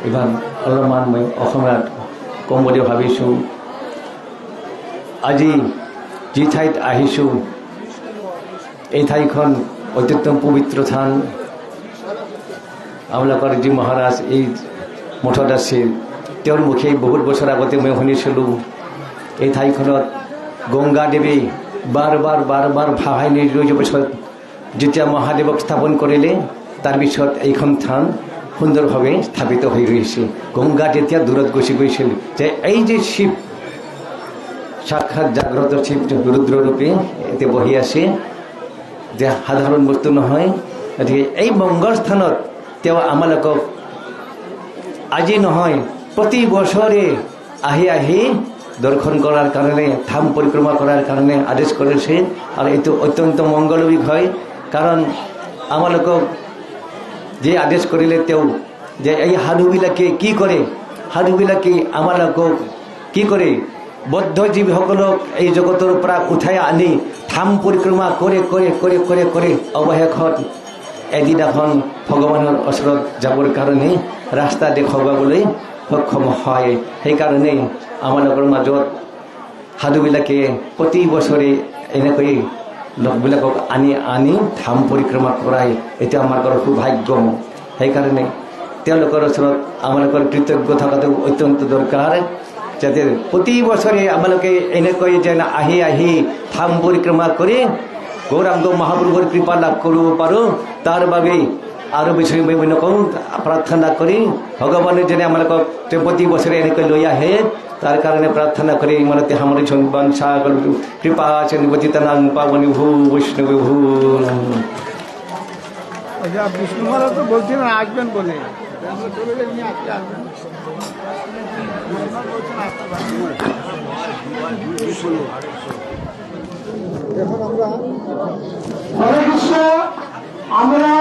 ইমান অলপমান মই অসমীয়াত ক'ম বুলি ভাবিছোঁ। আজি যি ঠাইত আহিছোঁ এই ঠাইখন অত্যন্ত পবিত্ৰ স্থান। আপোনালোকৰ যি মহাৰাজ এই মঠত আছিল তেওঁৰ মুখে বহুত বছৰ আগতে মই শুনিছিলোঁ এই ঠাইখনত গংগা দেৱী বাৰ বাৰ ভাৱাই নিৰ্যোগ পিছত যেতিয়া মহাদেৱক স্থাপন কৰিলে তাৰপিছত এইখন স্থান সুন্দৰভাৱে স্থাপিত হৈ ৰৈছে। গংগা তেতিয়া দূৰত গুচি গৈছিল যে এই যে শিৱ সাক্ষাৎ জাগ্ৰত শিৱ ৰুদ্ৰৰূপে এতিয়া বহি আছে, যে সাধাৰণ বস্তু নহয়। গতিকে এই মংগল স্থানত তেওঁ আমালোকক আজি নহয় প্ৰতি বছৰে আহি দৰ্শন কৰাৰ কাৰণে, ধাম পৰিক্ৰমা কৰাৰ কাৰণে আদেশ কৰিছে। আৰু এইটো অত্যন্ত মংগলৰ বিষয়, কাৰণ আমালোকক যে আদেশ কৰিলে তেওঁ যে এই সাধুবিলাকে কি কৰে, সাধুবিলাকে আমালোকক কি কৰে, বদ্ধ জীৱসকলক এই জগতৰ পৰা উঠাই আনি ধাম পৰিক্ৰমা কৰে কৰে কৰে কৰে কৰে অৱশেষত এদিনাখন ভগৱানৰ ওচৰত যাবৰ কাৰণে ৰাস্তা দেখুৱাবলৈ সক্ষম হয়। সেইকাৰণে আমালোকৰ মাজত সাধুবিলাকে প্ৰতি বছৰে এনেকৈ লোকবিলাকক আনি ধাম পৰিক্ৰমা কৰাই এতিয়া আমাৰ সৌভাগ্য। সেইকাৰণে তেওঁলোকৰ ওচৰত আমালোকৰ কৃতজ্ঞ থকাটো অত্যন্ত দৰকাৰ, যাতে প্ৰতি বছৰে আমালোকে এনেকৈ যেন আহি ধাম পৰিক্ৰমা কৰি গৌৰাংগ মহাপ্ৰভুৰ কৃপা লাভ কৰিব পাৰোঁ। তাৰ বাবে আৰু বেছি মই নকওঁ, প্ৰাৰ্থনা কৰি ভগৱানে যেনে আমালোকক প্ৰতি বছৰে এনেকৈ লৈ আহে তাৰ কাৰণে প্ৰাৰ্থনা কৰি ইমানতে সামৰি বাঞ্ছা কৃপা পতিতানাং পাবনি ভূ বৈষ্ণবী ভূ। বিষ্ণু মহারাজ তো বলছিলেন আসবেন বলে, হরে কৃষ্ণ। আমরা